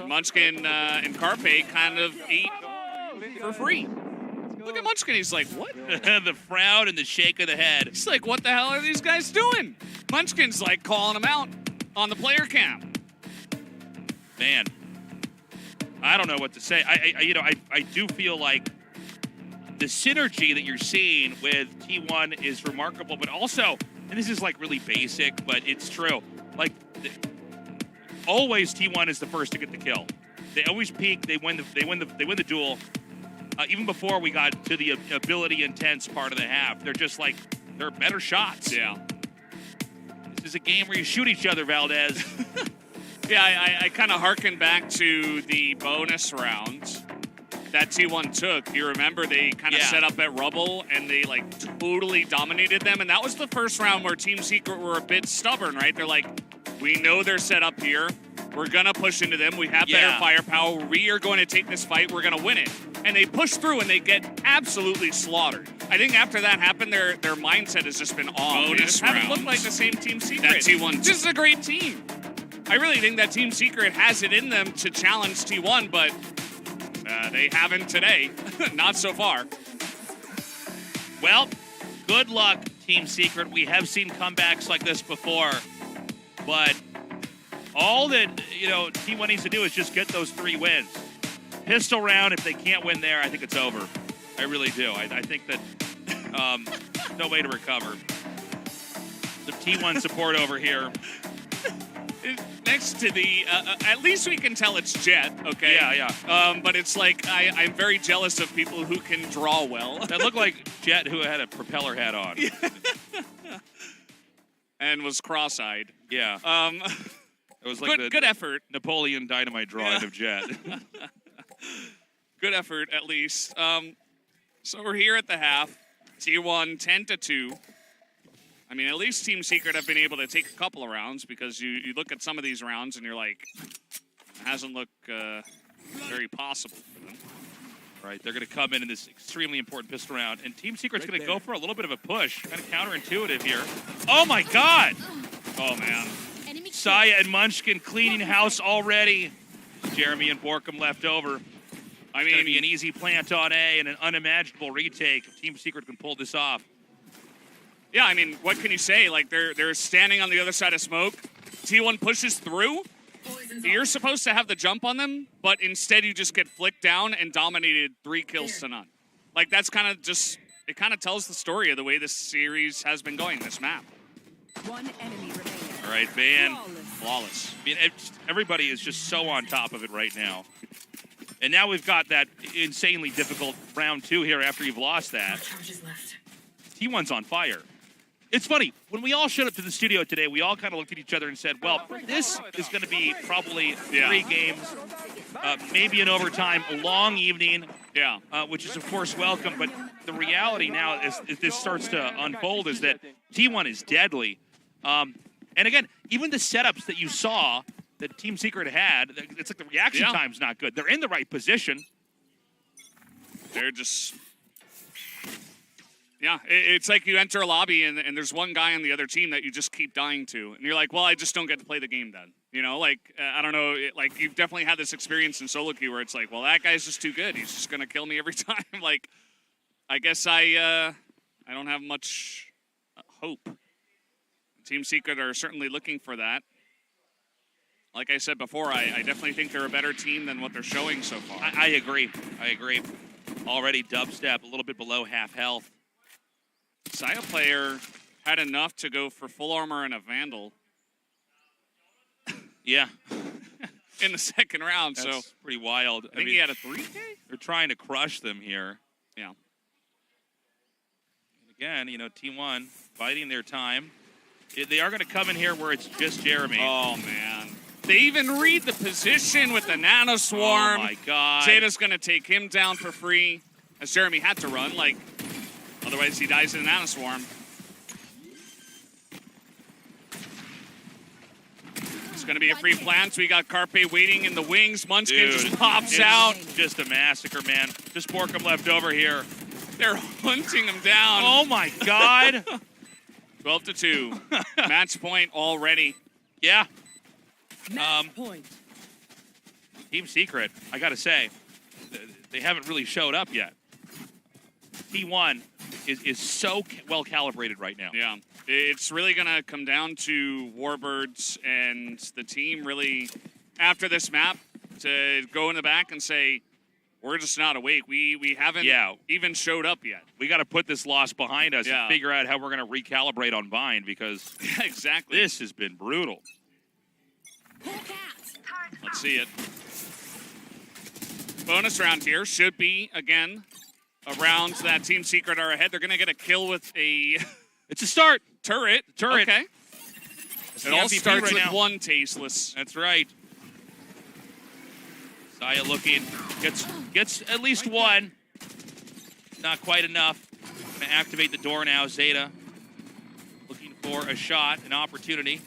Munchkin and Carpe kind of ate for free. Look at Munchkin. He's like, what? The frown and the shake of the head. He's like, what the hell are these guys doing? Munchkin's like calling him out on the player cam. Man, I don't know what to say. I do feel like the synergy that you're seeing with T1 is remarkable, but also, and this is like really basic, but it's true. Like, always T1 is the first to get the kill. They always peak. They win the duel. Even before we got to the ability intense part of the half, they're just like, they're better shots. Yeah. This is a game where you shoot each other, Valdez. Yeah, I kind of harken back to the bonus round that T1 took. You remember they kind of set up at Rubble and they like totally dominated them. And that was the first round where Team Secret were a bit stubborn, right? They're like, we know they're set up here. We're going to push into them. We have better firepower. We are going to take this fight. We're going to win it. And they push through and they get absolutely slaughtered. I think after that happened, their mindset has just been off. They just haven't looked like the same Team Secret. That T1. This is a great team. I really think that Team Secret has it in them to challenge T1, but they haven't today. Not so far. Well, good luck, Team Secret. We have seen comebacks like this before, but all that T1 needs to do is just get those 3 wins. Pistol round, if they can't win there, I think it's over. I really do. I think that no way to recover. Some T1 support over here. Next to the, at least we can tell it's Jet, okay? Yeah. But it's like, I'm very jealous of people who can draw well. That looked like Jet who had a propeller hat on. And was cross-eyed. Yeah. It was like good effort. Napoleon Dynamite drawing of Jet. Good effort, at least. So we're here at the half. T1 10-2. I mean, at least Team Secret have been able to take a couple of rounds because you look at some of these rounds and you're like, it hasn't looked very possible for them. Right, they're going to come in this extremely important pistol round, and Team Secret's going to go for a little bit of a push. Kind of counterintuitive here. Oh, my God! Oh, man. Saya and Munchkin cleaning house already. Jeremy and Borkum left over. I mean, it's going to be an easy plant on A and an unimaginable retake if Team Secret can pull this off. Yeah, I mean, what can you say? Like, they're standing on the other side of smoke. T1 pushes through. You're supposed to have the jump on them, but instead you just get flicked down and dominated 3 kills to none. Like, that's kind of just, it kind of tells the story of the way this series has been going, this map. One enemy remaining. All right, Van. Flawless. I mean, everybody is just so on top of it right now. And now we've got that insanely difficult round 2 here after you've lost that. T1's on fire. It's funny, when we all showed up to the studio today, we all kind of looked at each other and said, well, this is going to be probably 3 games, maybe an overtime, a long evening, which is, of course, welcome. But the reality now, as this starts to unfold, is that T1 is deadly. And again, even the setups that you saw that Team Secret had, it's like the reaction time's not good. They're in the right position. They're just... Yeah, it's like you enter a lobby and there's one guy on the other team that you just keep dying to. And you're like, well, I just don't get to play the game then. You know, like, I don't know, like, you've definitely had this experience in solo queue where it's like, well, that guy's just too good. He's just going to kill me every time. Like, I guess I don't have much hope. Team Secret are certainly looking for that. Like I said before, I definitely think they're a better team than what they're showing so far. I agree. Already dubstep, a little bit below half health. Saya player had enough to go for full armor and a Vandal. Yeah. In the second round, That's so pretty wild. I think he had a 3K? They're trying to crush them here. Yeah. And again, you know, T1 biding their time. They are going to come in here where it's just Jeremy. Oh, man. They even read the position with the Nano Swarm. Oh, my God. Zeta's going to take him down for free, as Jeremy had to run. Like, otherwise he dies in a Nano Swarm. It's going to be a free plant. So we got Carpe waiting in the wings. Munchkin just pops out. Just a massacre, man. Just Borkum left over here. They're hunting him down. Oh, my God. 12-2. Match point already. Yeah. Match point. Team Secret, I got to say, they haven't really showed up yet. T1 is so well calibrated right now. Yeah, it's really going to come down to Warbirds and the team really, after this map, to go in the back and say, we're just not awake. We haven't even showed up yet. We got to put this loss behind us Yeah. and figure out how we're going to recalibrate on Bind because Exactly. this has been brutal. Let's see it. Bonus round here should be, again, a round that Team Secret are ahead. They're going to get a kill with a It's a start. turret. Turret. Okay. It's It the all MVP starts right with now. one tasteless. That's right. Saya looking, gets at least one. Not quite enough. Gonna activate the door now. Zeta looking for a shot, an opportunity.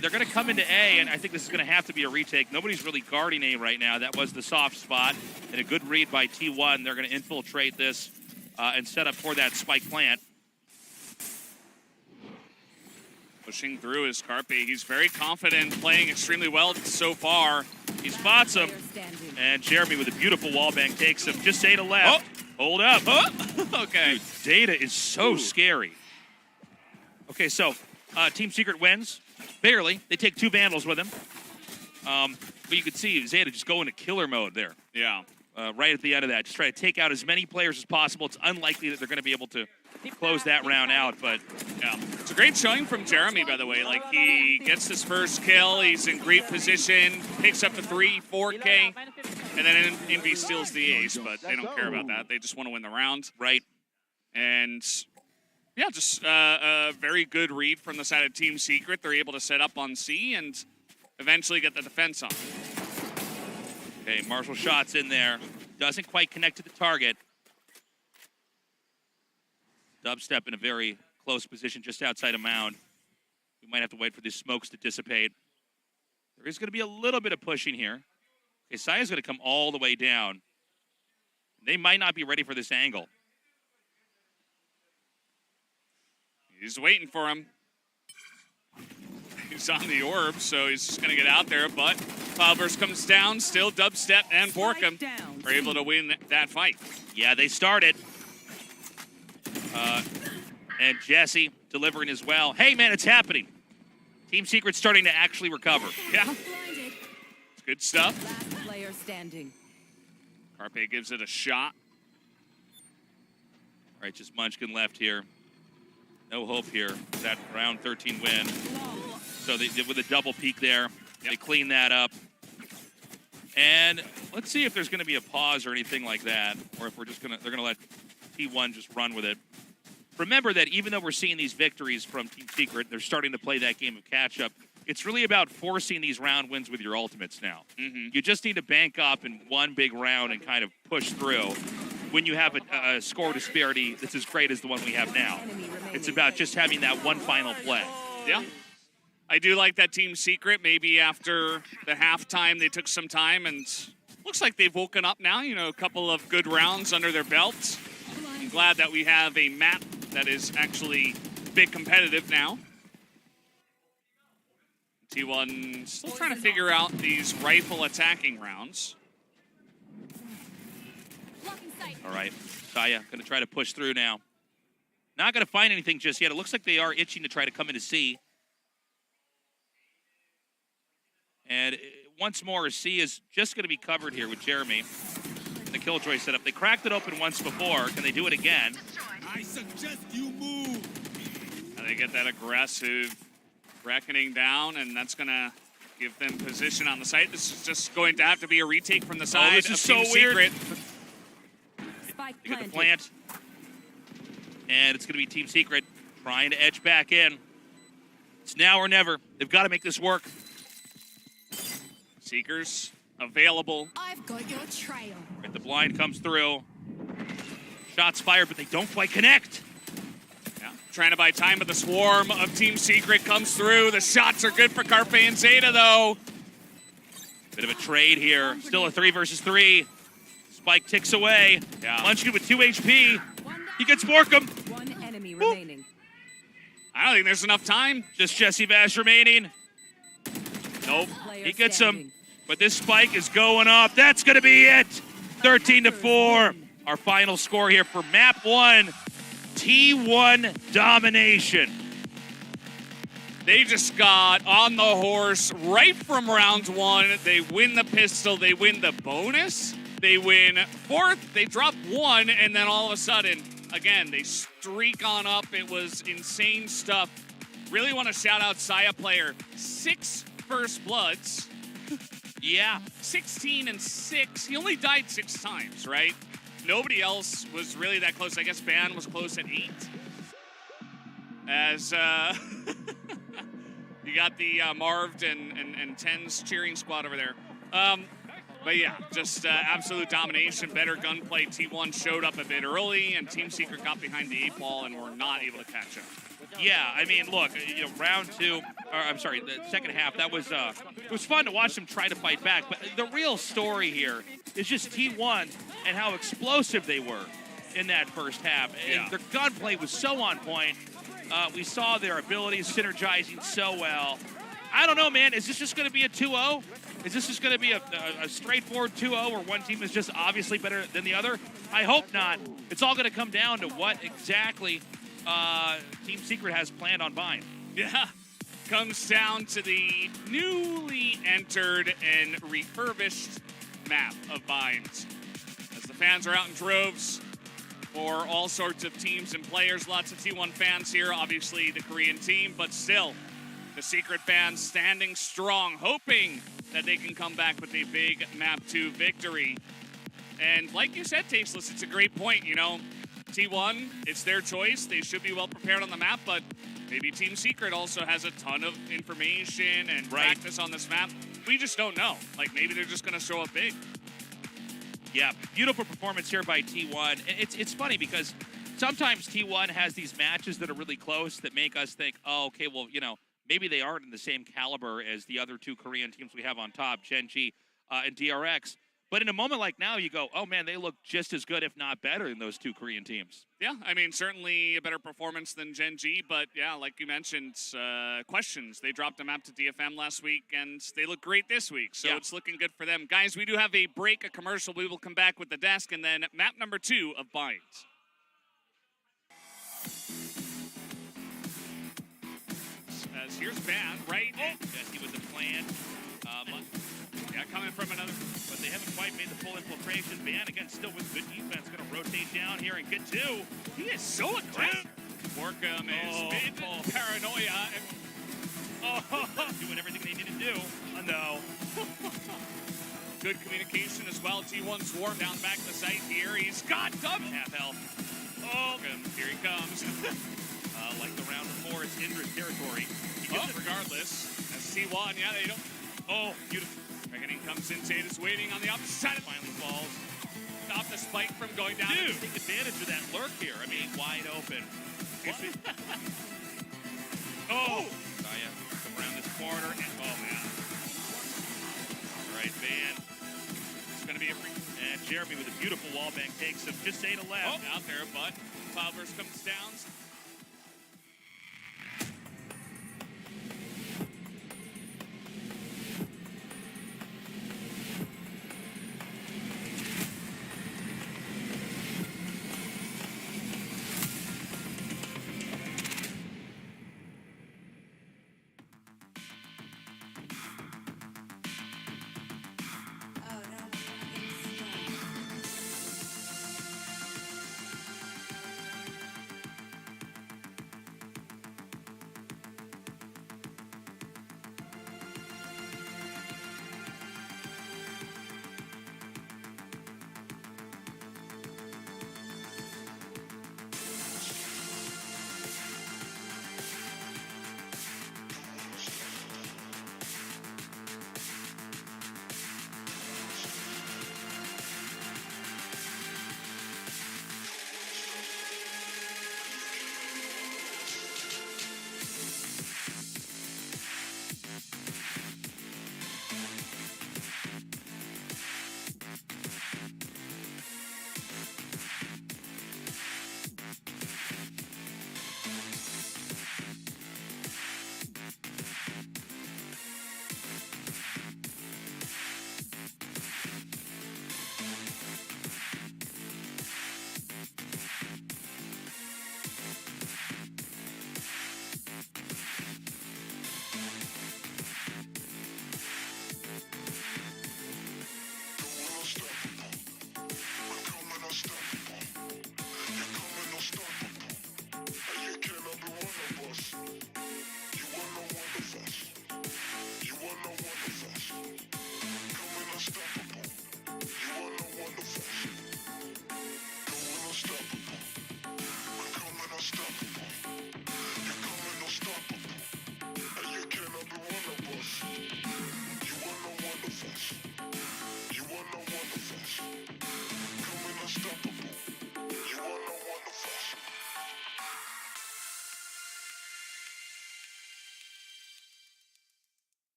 They're gonna come into A, and I think this is gonna have to be a retake. Nobody's really guarding A right now. That was the soft spot, and a good read by T1. They're gonna infiltrate this and set up for that spike plant. Pushing through is Carpe. He's very confident, playing extremely well so far. He spots him, and Jeremy with a beautiful wallbang takes him. Just Zeta left. Hold up. Okay. Dude, Zeta is so scary. Okay, so Team Secret wins. Barely. They take 2 Vandals with him. But you can see Zeta just go into killer mode there. Yeah. Right at the end of that. Just try to take out as many players as possible. It's unlikely that they're going to be able to close that round out, but Yeah. It's a great showing from Jeremy, by the way. Like, he gets his first kill. He's in great position. Picks up the 3-4K. And then Envy steals the ace, but they don't care about that. They just want to win the round. right. And yeah, just a very good read from the side of Team Secret. They're able to set up on C and eventually get the defense on. Okay, Marshall shots in there. Doesn't quite connect to the target. Dubstep in a very close position just outside of Mound. We might have to wait for these smokes to dissipate. There is going to be a little bit of pushing here. Okay, Saya's going to come all the way down. They might not be ready for this angle. He's waiting for him. He's on the orb, so he's just going to get out there, but Cloudburst comes down. Still Dubstep and Borkham are able to win that fight. Yeah, they started. And Jesse delivering as well. Hey, man, it's happening. Team Secret's starting to actually recover. Yeah. It's good stuff. Last player standing. Carpe gives it a shot. All right, just Munchkin left here. No hope here. That round 13 win. So they did with a double peak there. They clean that up. And let's see if there's going to be a pause or anything like that, or if they're going to let T1 just run with it. Remember that even though we're seeing these victories from Team Secret, they're starting to play that game of catch-up. It's really about forcing these round wins with your ultimates now. You just need to bank up in one big round and kind of push through. When you have a score disparity that's as great as the one we have now, it's about just having that one final play. Yeah. I do like that Team Secret. Maybe after the halftime, they took some time, and looks like they've woken up now. You know, a couple of good rounds under their belts. I'm glad that we have a map that is actually big competitive now. T1 still trying to figure out these rifle attacking rounds. All right, Saya going to try to push through now. Not going to find anything just yet. It looks like they are itching to try to come into C. And once more, C is just going to be covered here with Jeremy. The Killjoy setup. They cracked it open once before. Can they do it again? I suggest you move. And they get that aggressive reckoning down, and that's going to give them position on the site. This is just going to have to be a retake from the side this of is so Team weird. Secret. They get the plant. And it's going to be Team Secret trying to edge back in. It's now or never. They've got to make this work. Seekers available. I've got your trail. Right, the blind comes through. Shots fired, but they don't quite connect. Yeah. Trying to buy time, but the swarm of Team Secret comes through. The shots are good for Carpe and Zeta, though. Bit of a trade here. Still a 3 versus 3. Spike ticks away. Yeah. Munchkin with 2 HP. He gets Borkham. One enemy remaining. I don't think there's enough time. Just Jesse Vash remaining. Nope. Player He gets him. standing. But this spike is going up. That's going to be it. 13-4. Our final score here for map 1. T1 domination. They just got on the horse right from round 1. They win the pistol. They win the bonus. They win 4th. They drop 1. And then all of a sudden, again, they streak on up. It was insane stuff. Really want to shout out Saya player. 6 first bloods. Yeah. 16 and 6. He only died 6 times, right? Nobody else was really that close. I guess Ban was close at 8. As you got the Marved and Tens cheering squad over there. But yeah, just absolute domination, better gunplay. T1 showed up a bit early, and Team Secret got behind the 8 ball and were not able to catch up. Yeah, I mean, look, round 2, or I'm sorry, the second half, that was, it was fun to watch them try to fight back, but the real story here is just T1 and how explosive they were in that first half. Yeah. And their gunplay was so on point. We saw their abilities synergizing so well. I don't know, man, is this just going to be a 2-0? Is this just going to be a straightforward 2-0 where one team is just obviously better than the other? I hope not. It's all going to come down to what exactly Team Secret has planned on buying. Yeah, comes down to the newly entered and refurbished map of Binds. As the fans are out in droves for all sorts of teams and players, lots of T1 fans here, obviously the Korean team, but still, the Secret fans standing strong, hoping that they can come back with a big Map 2 victory. And like you said, Tasteless, it's a great point, T1, it's their choice. They should be well prepared on the map, but maybe Team Secret also has a ton of information and practice on this map. We just don't know. Like, maybe they're just going to show up big. Yeah, beautiful performance here by T1. It's funny because sometimes T1 has these matches that are really close that make us think, oh, okay, well, maybe they aren't in the same caliber as the other 2 Korean teams we have on top, Gen.G and DRX. But in a moment like now, you go, oh, man, they look just as good, if not better, than those 2 Korean teams. Yeah, I mean, certainly a better performance than Gen.G, but yeah, like you mentioned, questions. They dropped a map to DFM last week, and they look great this week, so it's looking good for them. Guys, we do have a break, a commercial. We will come back with the desk, and then map number 2 of Binds. As here's Ban, right? Jesse with the plan. Yeah, coming from another. But they haven't quite made the full infiltration. Van, again, still with good defense. Going to rotate down here and get 2. He is so aggressive. Borkum is mid paranoia. Doing everything they need to do. No. Good communication as well. T1 Swarm down back to the site here. He's got double half health. Here he comes. Like the round before, it's Indra's territory. He gets it regardless. As T1, yeah, they don't. Oh, beautiful. Reckoning comes in. Tate is waiting on the opposite side. It finally falls. Stop the spike from going down. Dude, take advantage of that lurk here. I mean, wide open. Saya, come around this corner. And, oh, man. All right, Van. It's going to be a free. And Jeremy with a beautiful wallbang takes him just to the left. Out there, but Cloudburst comes down.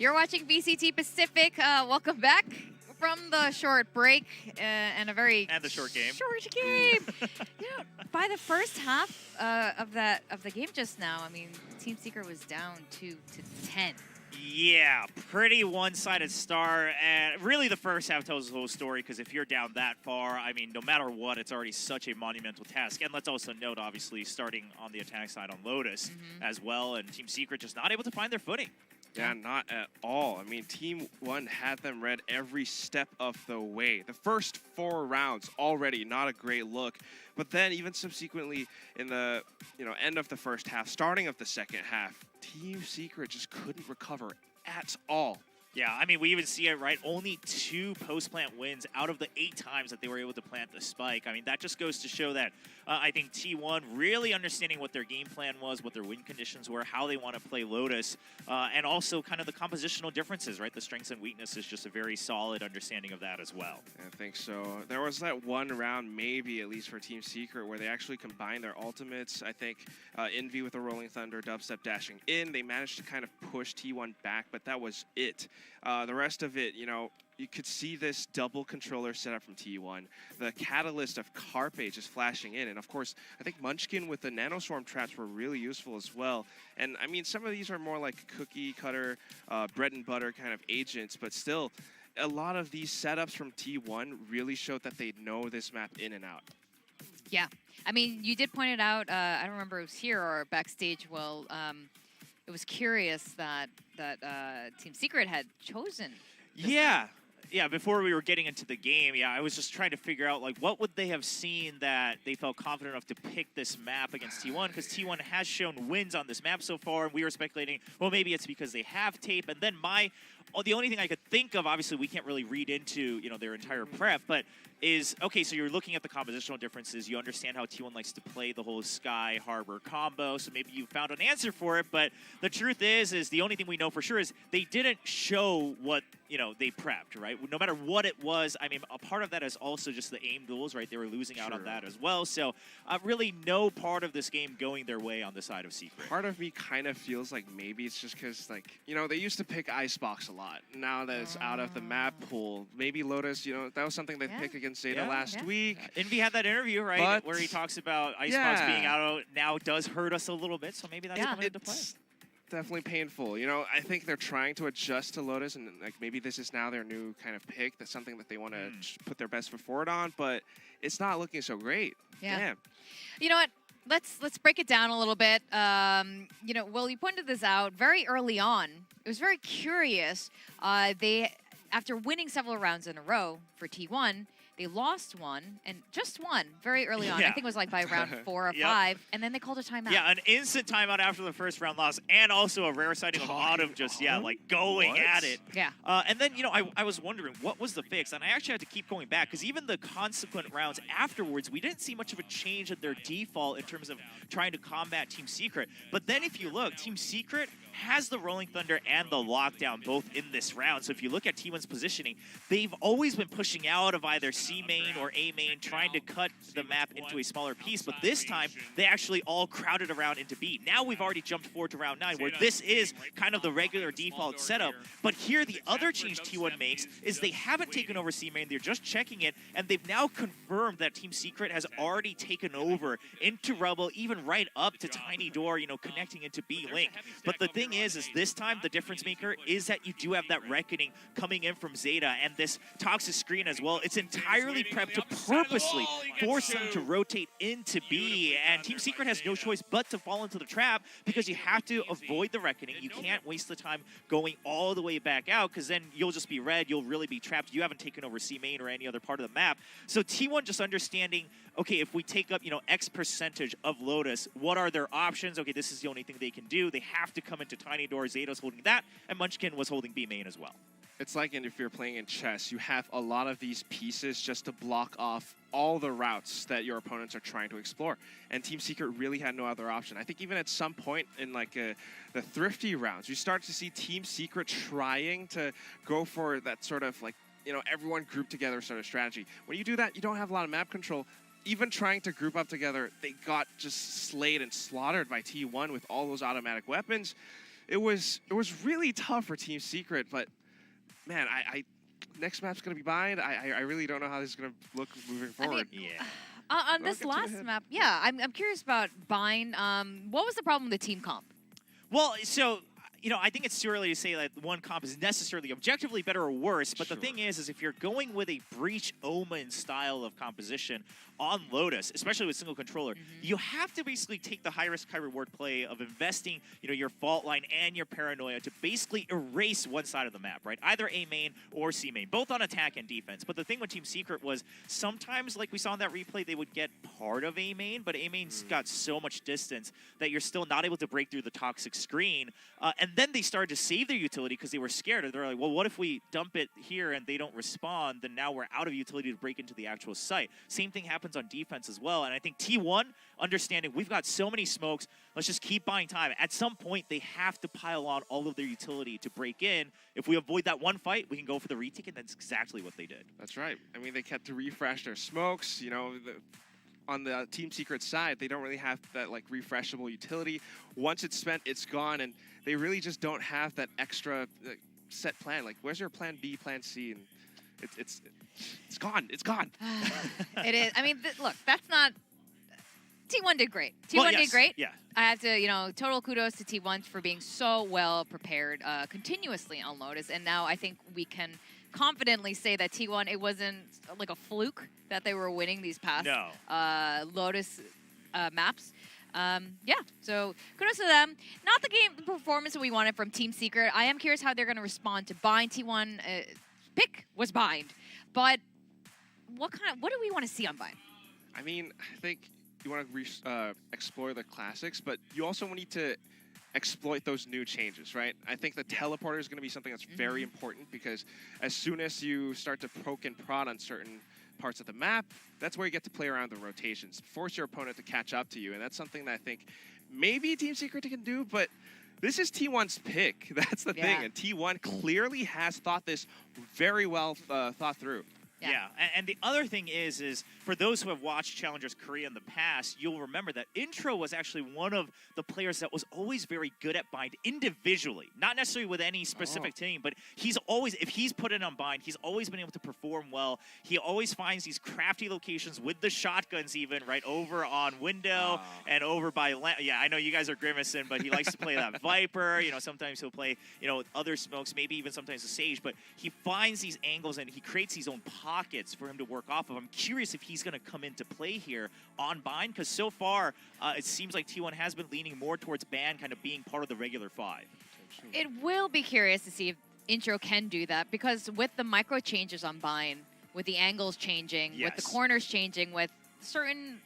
You're watching VCT Pacific. Welcome back from the short break and a very And the short game. Short game. You know, by the first half of the game just now, I mean, Team Secret was down 2-10. Yeah, pretty one-sided start, and really the first half tells the whole story, because if you're down that far, I mean, no matter what, it's already such a monumental task. And let's also note, obviously, starting on the attack side on Lotus as well, and Team Secret just not able to find their footing. Yeah, not at all. I mean, Team 1 had them read every step of the way. The first 4 rounds already not a great look, but then even subsequently in the end of the first half, starting of the second half, Team Secret just couldn't recover at all. Yeah, I mean, we even see it, right? Only 2 post-plant wins out of the 8 times that they were able to plant the spike. I mean, that just goes to show that I think T1 really understanding what their game plan was, what their win conditions were, how they want to play Lotus, and also kind of the compositional differences, right? The strengths and weaknesses, just a very solid understanding of that as well. I think so. There was that one round, maybe at least for Team Secret, where they actually combined their ultimates. I think Envy with the Rolling Thunder, Dubstep dashing in. They managed to kind of push T1 back, but that was it. The rest of it, you could see this double controller setup from T1. The catalyst of Carpe just flashing in. And of course, I think Munchkin with the Nanoswarm traps were really useful as well. And I mean, some of these are more like cookie cutter, bread and butter kind of agents, but still, a lot of these setups from T1 really showed that they know this map in and out. Yeah. I mean, you did point it out. I don't remember if it was here or backstage. Well, it was curious that Team Secret had chosen. Yeah, before we were getting into the game, I was just trying to figure out, like, what would they have seen that they felt confident enough to pick this map against T1? Because T1 has shown wins on this map so far, and we were speculating, well, maybe it's because they have tape. And then the only thing I could think of, obviously, we can't really read into, their entire prep, but is, okay, so you're looking at the compositional differences. You understand how T1 likes to play the whole Sky Harbor combo, so maybe you found an answer for it. But the truth is the only thing we know for sure is they didn't show what, they prepped, right? No matter what it was, I mean, a part of that is also just the aim duels, right? They were losing out on that as well. So really no part of this game going their way on the side of Secret. Part of me kind of feels like maybe it's just because, like, they used to pick Icebox a lot. Now that it's out of the map pool, maybe Lotus, that was something they picked against Zeta last week. Envy had that interview, right, where he talks about Icebox being out now does hurt us a little bit, so maybe that's coming into play. Definitely painful. I think they're trying to adjust to Lotus, and like maybe this is now their new kind of pick. That's something that they want to put their best foot forward on, but it's not looking so great. Yeah. Damn. You know what? Let's break it down a little bit. Well, you pointed this out very early on. It was very curious. After winning several rounds in a row for T1, they lost one, and just one, very early on. I think it was like by round 4 or 5, and then they called a timeout. Yeah, an instant timeout after the first round loss, and also a rare sighting of Autumn just, like going at it. Yeah. And then, I was wondering, what was the fix? And I actually had to keep going back, because even the consequent rounds afterwards, we didn't see much of a change in their default in terms of trying to combat Team Secret. But then if you look, Team Secret has the Rolling Thunder and the Lockdown both in this round. So if you look at T1's positioning, they've always been pushing out of either C main or A main, trying to cut the map into a smaller piece. But this time, they actually all crowded around into B. Now we've already jumped forward to round 9, where this is kind of the regular default setup. But here, the other change T1 makes is they haven't taken over C main. They're just checking it, and they've now confirmed that Team Secret has already taken over into Rubble, even right up to Tiny Door, connecting into B Link. But the thing is this time the difference maker is that you do have that Reckoning coming in from Zeta, and this Toxic Screen as well. It's entirely prepped to purposely force them to rotate into B, and Team Secret has no choice but to fall into the trap, because you have to avoid the Reckoning. You can't waste the time going all the way back out, because then you'll just be red. You'll really be trapped. You haven't taken over C main or any other part of the map. So T1 just understanding, okay, if we take up, X percentage of Lotus, what are their options? Okay, this is the only thing they can do. They have to come into Tiny Door. Zeta's holding that, and Munchkin was holding B main as well. It's like if you're playing in chess, you have a lot of these pieces just to block off all the routes that your opponents are trying to explore. And Team Secret really had no other option. I think even at some point in the Thrifty rounds, you start to see Team Secret trying to go for that sort of everyone grouped together sort of strategy. When you do that, you don't have a lot of map control. Even trying to group up together, they got just slayed and slaughtered by T1 with all those automatic weapons. it was really tough for Team Secret, but man, I next map's gonna be bind. I really don't know how this is gonna look moving forward. Yeah. On Well, this get to the last head. map, yeah, I'm curious about Bind. What was the problem with the team comp? Well, so, I think it's too early to say that one comp is necessarily objectively better or worse, but the thing is if you're going with a Breach Omen style of composition on Lotus, especially with single controller, you have to basically take the high-risk, high-reward play of investing, your fault line and your paranoia to basically erase one side of the map, right? Either A main or C main, both on attack and defense. But the thing with Team Secret was sometimes, like we saw in that replay, they would get part of A main, but A main's got so much distance that you're still not able to break through the toxic screen. And then they started to save their utility because they were scared. They're like, well, what if we dump it here and they don't respond? Then now we're out of utility to break into the actual site. Same thing happens on defense as well. And I think T1, understanding we've got so many smokes, let's just keep buying time. At some point, they have to pile on all of their utility to break in. If we avoid that one fight, we can go for the retake, and that's exactly what they did. That's right. I mean, they kept to refresh their smokes. On the Team Secret side, they don't really have that like refreshable utility. Once it's spent, it's gone, and they really just don't have that extra set plan. Like, where's your plan B, plan C? And it's gone. It's gone. It is. I mean, look, that's not. T1 did great. T1 Well, did yes, great. yeah. I have to, total kudos to T1 for being so well prepared continuously on Lotus. And now I think we can confidently say that T1, it wasn't like a fluke that they were winning these past Lotus maps. Yeah, so kudos to them. Not the performance that we wanted from Team Secret. I am curious how they're going to respond to Bind. T1 pick was Bind, but what do we want to see on Bind? I mean, I think you want to explore the classics, but you also need to exploit those new changes, right? I think the teleporter is going to be something that's very important because as soon as you start to poke and prod on certain parts of the map, that's where you get to play around the rotations, force your opponent to catch up to you, and that's something that I think maybe Team Secret can do, but this is T1's pick. That's the thing, and T1 clearly has thought this very well thought through. Yeah, and the other thing is for those who have watched Challengers Korea in the past, you'll remember that Intro was actually one of the players that was always very good at Bind individually, not necessarily with any specific team, but he's always, if he's put in on Bind, he's always been able to perform well. He always finds these crafty locations with the shotguns even, right, over on Window and over by, yeah, I know you guys are grimacing, but he likes to play that Viper, sometimes he'll play, other smokes, maybe even sometimes a Sage, but he finds these angles and he creates these own pockets for him to work off of. I'm curious if he's going to come into play here on Bind, because so far it seems like T1 has been leaning more towards ban kind of being part of the regular 5. It will be curious to see if Intro can do that, because with the micro changes on Bind, with the angles changing, with the corners changing, with certain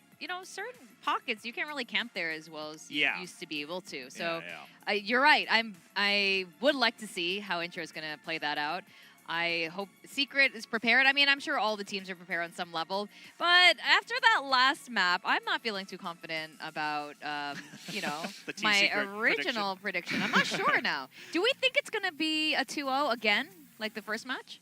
pockets, you can't really camp there as well as you used to be able to. So you're right. I would like to see how Intro is going to play that out. I hope Secret is prepared. I mean, I'm sure all the teams are prepared on some level. But after that last map, I'm not feeling too confident about, my original prediction. I'm not sure now. Do we think it's going to be a 2-0 again, like the first match?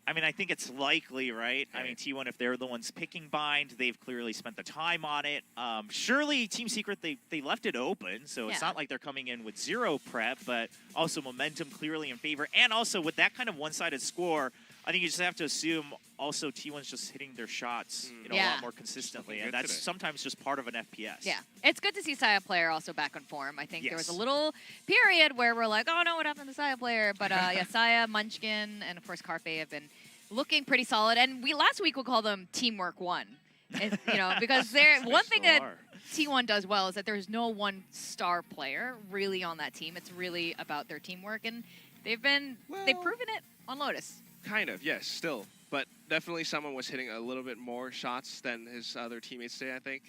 I mean, I think it's likely, right? I mean, T1, if they're the ones picking Bind, they've clearly spent the time on it. Surely, Team Secret, they left it open, so it's not like they're coming in with zero prep, but also momentum clearly in favor. And also, with that kind of one-sided score, I think you just have to assume also T1's just hitting their shots a lot more consistently, and that's sometimes just part of an FPS. Yeah, it's good to see Saya player also back on form. I think there was a little period where we're like, oh no, what happened to Saya player? But Saya, Munchkin, and of course Carpe have been looking pretty solid. And last week we'll call them Teamwork 1. And, because they're one thing that T1 does well is that there's no one star player really on that team. It's really about their teamwork, and they've proven it on Lotus. Kind of, yes, still. But definitely someone was hitting a little bit more shots than his other teammates today, I think.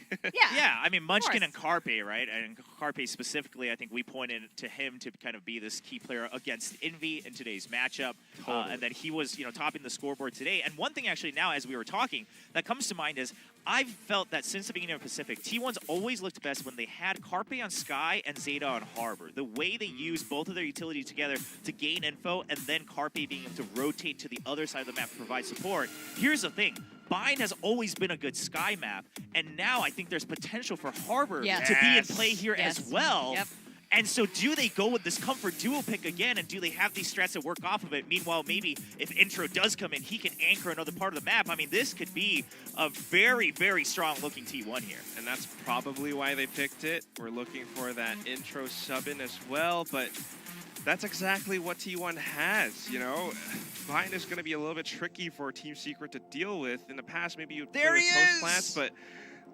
Yeah, I mean, Munchkin and Carpe, right? And Carpe specifically, I think we pointed to him to kind of be this key player against Envy in today's matchup. And then he was, topping the scoreboard today. And one thing actually now, as we were talking, that comes to mind is I've felt that since the beginning of Pacific, T1's always looked best when they had Carpe on Sky and Zeta on Harbor. The way they use both of their utilities together to gain info, and then Carpe being able to rotate to the other side of the map to provide support. Here's the thing. Bind has always been a good Sky map, and now I think there's potential for Harbor to be in play here as well. And so do they go with this comfort duo pick again, and do they have these strats that work off of it? Meanwhile, maybe if Intro does come in, he can anchor another part of the map. I mean, this could be a very, very strong-looking T1 here. And that's probably why they picked it. We're looking for that Intro sub-in as well, but that's exactly what T1 has, you know? Vine is going to be a little bit tricky for Team Secret to deal with. In the past, maybe you'd There play he with post is! plants, but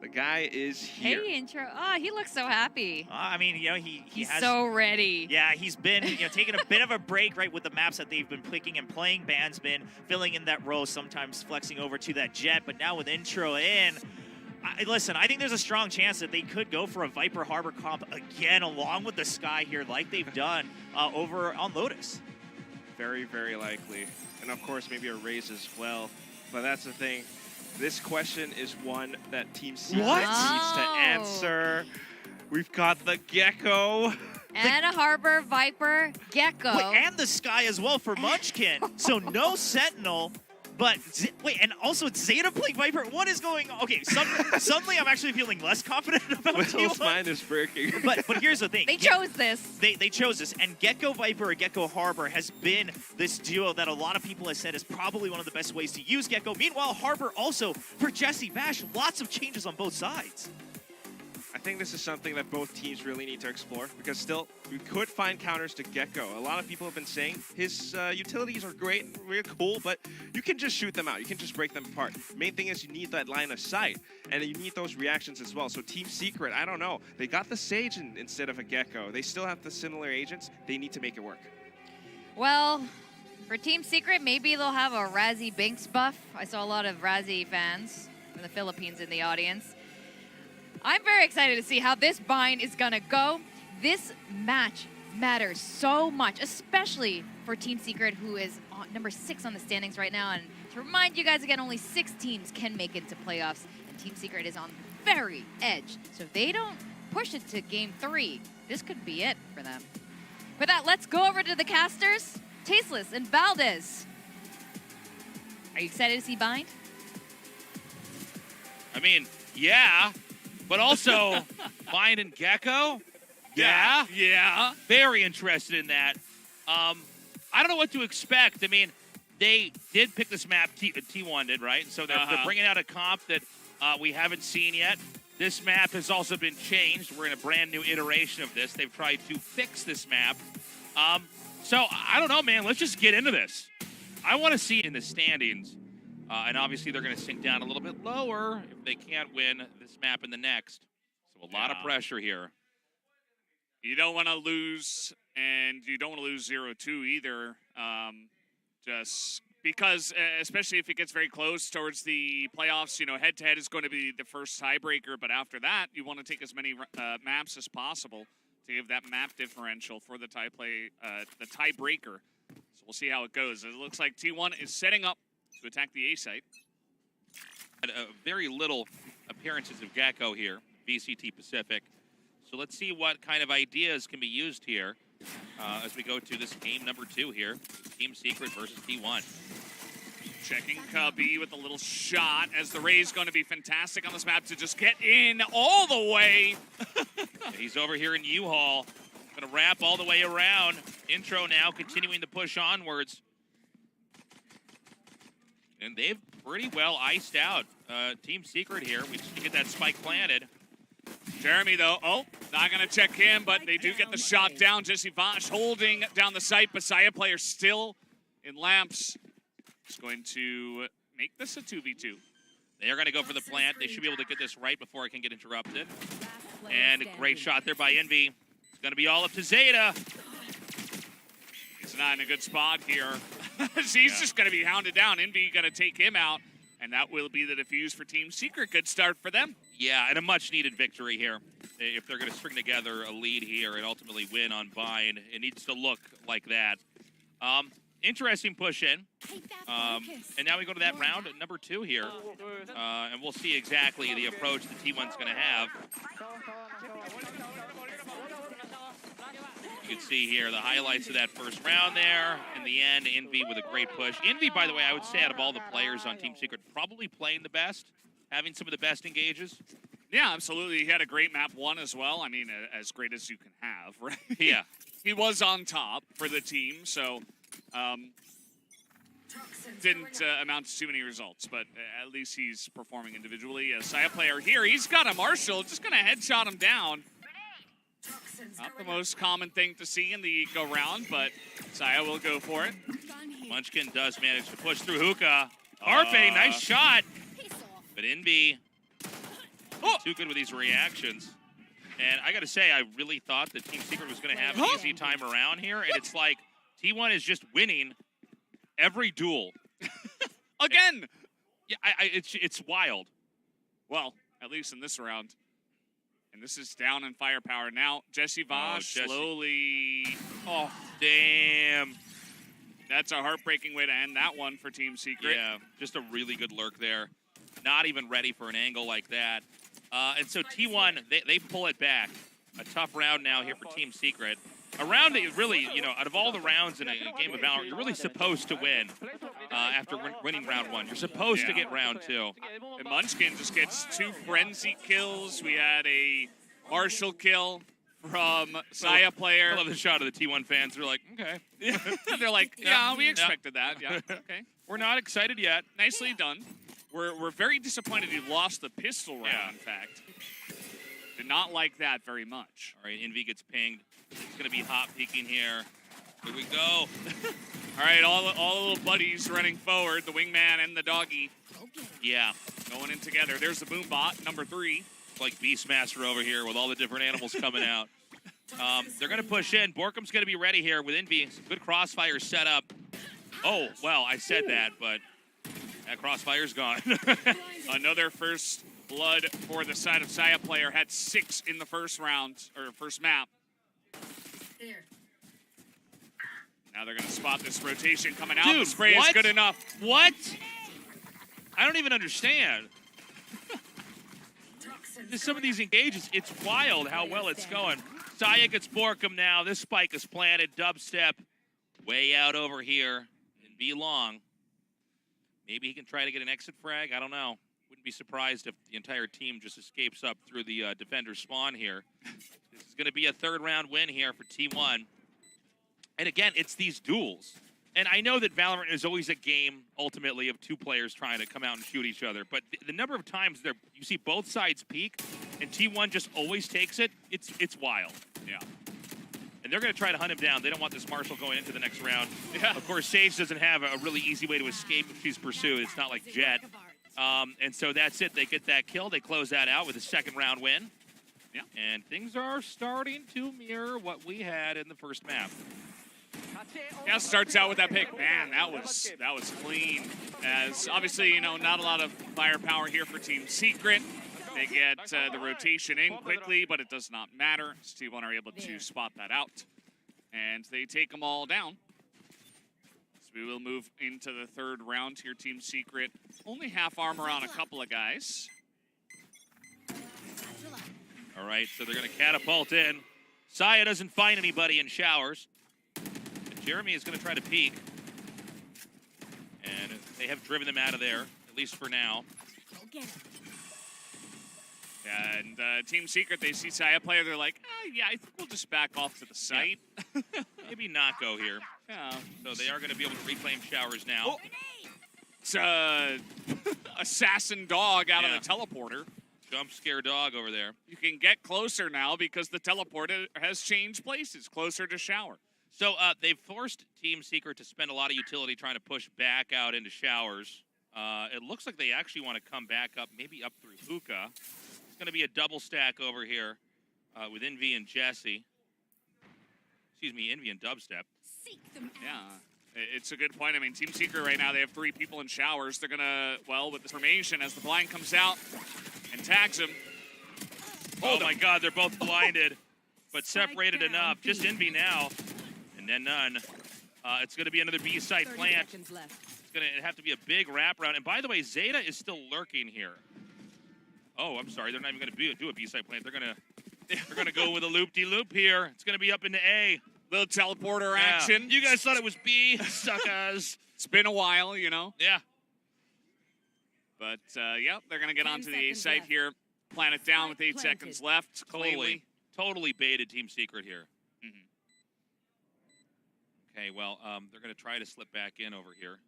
the guy is here. Hey, Intro. Oh, he looks so happy. I mean, you know, he He's has... so ready. Yeah, he's been, you know, taking a bit of a break, right, with the maps that they've been picking and playing. Ban's been filling in that role, sometimes flexing over to that Jet, but now with Intro in, listen, I think there's a strong chance that they could go for a Viper Harbor comp again along with the Sky here like they've done over on Lotus. Very, very likely. And of course, maybe a raise as well. But that's the thing. This question is one that Team Secret What? needs to answer. We've got the Gecko. And a Harbor, Viper, Gecko. Wait, and the Sky as well for Munchkin. So no Sentinel. But, wait, and also it's Zeta playing Viper. What is going on? Okay, suddenly I'm actually feeling less confident about Will's T1. mind is breaking. But here's the thing. They chose this. They chose this, and Gecko Viper or Gecko Harbor has been this duo that a lot of people have said is probably one of the best ways to use Gecko. Meanwhile, Harbor also, for Jesse Bash, lots of changes on both sides. I think this is something that both teams really need to explore, because still, we could find counters to Gecko. A lot of people have been saying his utilities are great, really cool, but you can just shoot them out. You can just break them apart. Main thing is you need that line of sight, and you need those reactions as well. So Team Secret, I don't know. They got the Sage instead of a Gecko. They still have the similar agents. They need to make it work. Well, for Team Secret, maybe they'll have a Razzie Binks buff. I saw a lot of Razzie fans from the Philippines in the audience. I'm very excited to see how this bind is gonna go. This match matters so much, especially for Team Secret, who is number 6 on the standings right now. And to remind you guys again, only 6 teams can make it to playoffs, and Team Secret is on the very edge. So if they don't push it to Game 3, this could be it for them. With that, let's go over to the casters. Tasteless and Valdez. Are you excited to see bind? I mean, yeah. But also, Vine and Gecko? Yeah. Yeah. Very interested in that. I don't know what to expect. I mean, they did pick this map, T1 did, right? So they're bringing out a comp that we haven't seen yet. This map has also been changed. We're in a brand new iteration of this. They've tried to fix this map. So, I don't know, man. Let's just get into this. I want to see in the standings. And obviously, they're going to sink down a little bit lower if they can't win this map in the next. So a lot of pressure here. You don't want to lose, and you don't want to lose 0-2 either. Just because, especially if it gets very close towards the playoffs, you know, head-to-head is going to be the first tiebreaker. But after that, you want to take as many maps as possible to give that map differential for the the tiebreaker. So we'll see how it goes. It looks like T1 is setting up to attack the A site. Very little appearances of Gecko here, VCT Pacific. So let's see what kind of ideas can be used here as we go to this game number 2 here. Team Secret versus T1. Checking Cubby with a little shot as the Ray's going to be fantastic on this map to just get in all the way. He's over here in U-Haul. Going to wrap all the way around. Intro now continuing to push onwards. And they've pretty well iced out Team Secret here. We just get that spike planted. Jeremy, though, not going to check him, but they do get the shot down. Jesse Vosh holding down the site. Messiah player still in lamps. Is going to make this a 2v2. They are going to go for the plant. They should be able to get this right before it can get interrupted. And a great shot there by Envy. It's going to be all up to Zeta. He's not in a good spot here. He's just going to be hounded down. Envy going to take him out, and that will be the defuse for Team Secret. Good start for them. Yeah, and a much-needed victory here. If they're going to string together a lead here and ultimately win on Vine, it needs to look like that. Interesting push in. And now we go to that round at number 2 here. And we'll see exactly the approach the T1's going to have. You can see here the highlights of that first round there. In the end, Envy with a great push. Envy, by the way, I would say out of all the players on Team Secret, probably playing the best, having some of the best engages. Yeah, absolutely. He had a great map 1 as well. I mean, as great as you can have, right? Yeah. He was on top for the team, so didn't amount to too many results, but at least he's performing individually. A Saya player here, he's got a Marshall, just going to headshot him down. Not the most common thing to see in the go-round, but Saya will go for it. Munchkin does manage to push through Hookah. Harpe, nice shot. But Envy, too good with these reactions. And I got to say, I really thought that Team Secret was going to have an easy time around here, and it's like T1 is just winning every duel. Again! Yeah, it's wild. Well, at least in this round. And this is down in firepower. Now, Jesse Vosh slowly... Oh, damn. That's a heartbreaking way to end that one for Team Secret. Yeah, just a really good lurk there. Not even ready for an angle like that. And so T1, they pull it back. A tough round now here for Team Secret. A round that really, out of all the rounds in a game of Valorant, you're really supposed to win after winning round 1. You're supposed to get round 2. And Munchkin just gets 2 frenzy kills. We had a Marshall kill from Saya player. I love the shot of the T1 fans. They're like, okay. They're like, yeah, we expected that. Yeah, okay. We're not excited yet. Nicely done. We're very disappointed he lost the pistol round, in fact. Did not like that very much. All right, Envy gets pinged. It's going to be hot peeking here. Here we go. All right, all the little buddies running forward, the wingman and the doggy. Yeah. Going in together. There's the boom bot, number 3. It's like Beastmaster over here with all the different animals coming out. They're going to push in. Borkum's going to be ready here with Envy. Some good crossfire set up. Oh, well, I said that, but that crossfire's gone. Another first blood for the side of Saya player. Had 6 in the first round, or first map. Now they're going to spot this rotation coming out. Dude, the spray is good enough. What? I don't even understand. Just some of these engages, it's wild how well it's going. Saya gets Borkum now. This spike is planted. Dubstep way out over here and be long. Maybe he can try to get an exit frag. I don't know. Wouldn't be surprised if the entire team just escapes up through the defender spawn here. This is going to be a 3rd round win here for T1. And again, it's these duels. And I know that Valorant is always a game, ultimately, of 2 players trying to come out and shoot each other. But the number of times you see both sides peak, and T1 just always takes it, it's wild. Yeah. And they're going to try to hunt him down. They don't want this Marshall going into the next round. Yeah. Of course, Sage doesn't have a really easy way to escape if she's pursued. It's not like Jet. And so that's it. They get that kill. They close that out with a 2nd round win. Yeah. And things are starting to mirror what we had in the first map. Yeah, starts out with that pick. Man, that was clean. As obviously, not a lot of firepower here for Team Secret. They get the rotation in quickly, but it does not matter. T1 are able to spot that out. And they take them all down. So we will move into the 3rd round here, Team Secret. Only half armor on a couple of guys. All right, so they're going to catapult in. Saya doesn't find anybody in showers. Jeremy is going to try to peek. And they have driven them out of there, at least for now. And Team Secret, they see Saya player, they're like, yeah, I think we'll just back off to the site. Yeah. Maybe not go here. Yeah. So they are going to be able to reclaim showers now. Oh. It's assassin dog out of the teleporter. Jump scare dog over there. You can get closer now because the teleporter has changed places, closer to shower. So they've forced Team Secret to spend a lot of utility trying to push back out into showers. It looks like they actually want to come back up, maybe up through Hookah. It's going to be a double stack over here with Envy and Jesse. Excuse me, Envy and Dubstep. Yeah, it's a good point. I mean, Team Secret right now, they have 3 people in showers. They're going to, well, with the formation, as the blind comes out and tags him. Oh, my God, they're both blinded, but separated enough. Just Envy now. And then none. It's going to be another B-side plant. It's going to have to be a big wraparound. And by the way, Zeta is still lurking here. Oh, I'm sorry. They're not even going to do a B-side plant. They're going to go with a loop-de-loop here. It's going to be up into A. Little teleporter action. You guys thought it was B, suckers. It's been a while, Yeah. But, yep, they're going to get onto the A site here. Plant it down with 8 Planted. seconds left. Cleanly. Totally baited Team Secret here. Mhm. Okay, well, they're going to try to slip back in over here.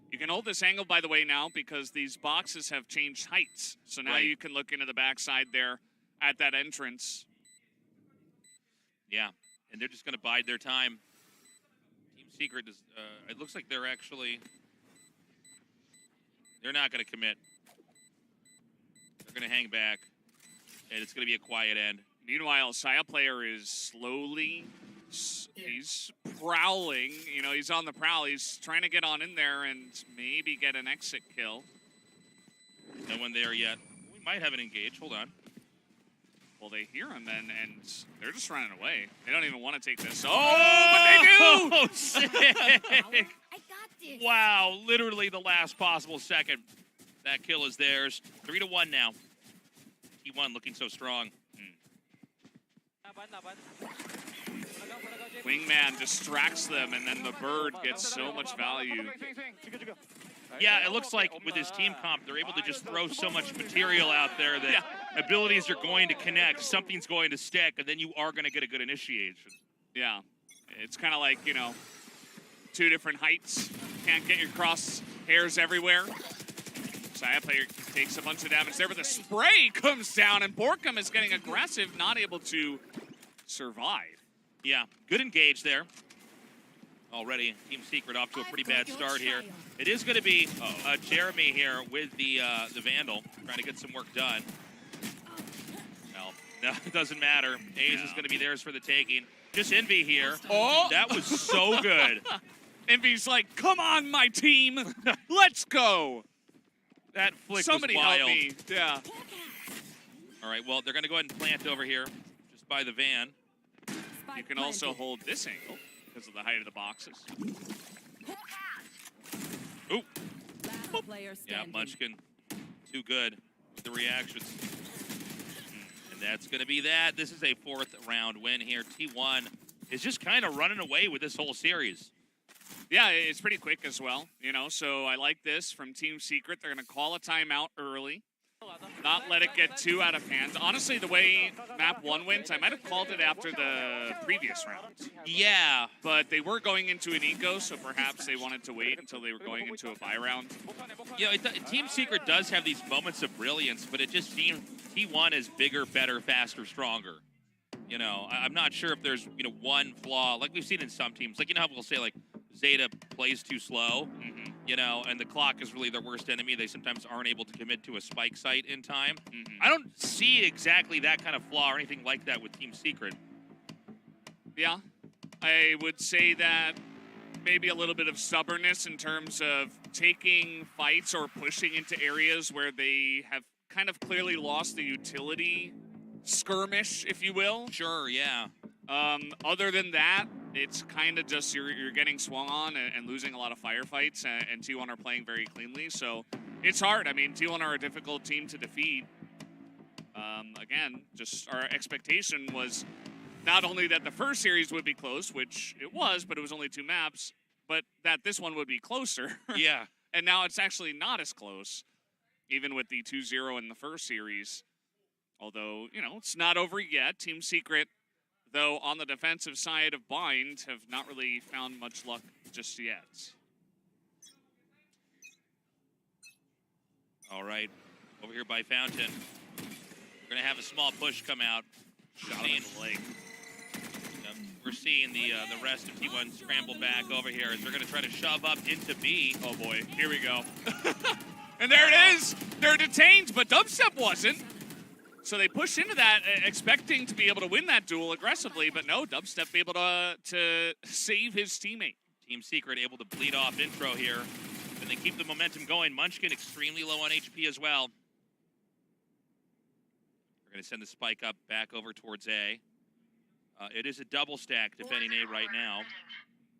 You can hold this angle, by the way, now because these boxes have changed heights. So now Right. you can look into the backside there at that entrance. Yeah, and they're just going to bide their time. Team Secret is, it looks like they're actually, they're not going to commit. They're going to hang back, and it's going to be a quiet end. Meanwhile, Saya player is slowly, he's prowling. You know, he's on the prowl. He's trying to get on in there and maybe get an exit kill. No one there yet. We might have an engage. Hold on. Well, they hear him and they're just running away. They don't even want to take this. Oh, but they do! Oh, sick! I got this. Wow, literally the last possible second. That kill is theirs. 3-1 now. T1 looking so strong. Wingman distracts them, and then the bird gets so much value. Yeah, it looks like with his team comp, they're able to just throw so much material out there that abilities are going to connect, something's going to stick, and then you are going to get a good initiation. Yeah, it's kind of like, you know, 2 different heights. Can't get your crosshairs everywhere. Saya player takes a bunch of damage there, but the spray comes down, and Borkum is getting aggressive, not able to survive. Yeah, good engage there. Already, Team Secret off to a pretty bad start here. It is going to be Jeremy here with the Vandal, trying to get some work done. Well, no, it doesn't matter. A's is going to be theirs for the taking. Just Envy here. Oh! That was so good. Envy's like, come on, my team. Let's go. That flick Somebody was wild. help me. Yeah. All right, well, they're going to go ahead and plant over here, just by the van. You can also hold this angle because of the height of the boxes. Ooh, Last player yeah, standing. Munchkin, too good with the reactions. And that's going to be that. This is a 4th round win here. T1 is just kind of running away with this whole series. Yeah, it's pretty quick as well, you know, so I like this from Team Secret. They're going to call a timeout early, not let it get too out of hand. Honestly, the way map 1 went, I might have called it after the previous round. Yeah, But they were going into an eco, so perhaps they wanted to wait until they were going into a buy round. you know, Team Secret does have these moments of brilliance, but it just seems T1 is bigger, better, faster, stronger. You know, I'm not sure if there's, you know, one flaw, like we've seen in some teams. Like, you know how we'll say, like, Zeta plays too slow, you know, and the clock is really their worst enemy. They sometimes aren't able to commit to a spike site in time. I don't see exactly that kind of flaw or anything like that with Team Secret. Yeah, I would say that maybe a little bit of stubbornness in terms of taking fights or pushing into areas where they have kind of clearly lost the utility skirmish, if you will. Sure, yeah. Other than that, it's kind of just you're getting swung on and losing a lot of firefights, and T1 are playing very cleanly, so it's hard. I mean, T1 are a difficult team to defeat. Again, just our expectation was not only that the first series would be close, which it was, but it was only 2 maps, but that this one would be closer. Yeah. And now it's actually not as close, even with the 2-0 in the first series. Although, you know, it's not over yet. Team Secret, though, on the defensive side of Bind, have not really found much luck just yet. All right, over here by Fountain. We're going to have a small push come out. Shot him in the leg. We're seeing the rest of T1 scramble back over here as they're going to try to shove up into B. Oh, boy. Here we go. And there it is. They're detained, but Dubstep wasn't. So they push into that, expecting to be able to win that duel aggressively, but no, Dubstep able to save his teammate. Team Secret able to bleed off intro here, and they keep the momentum going. Munchkin extremely low on HP as well. We're going to send the spike up back over towards A. It is a double stack defending A right now.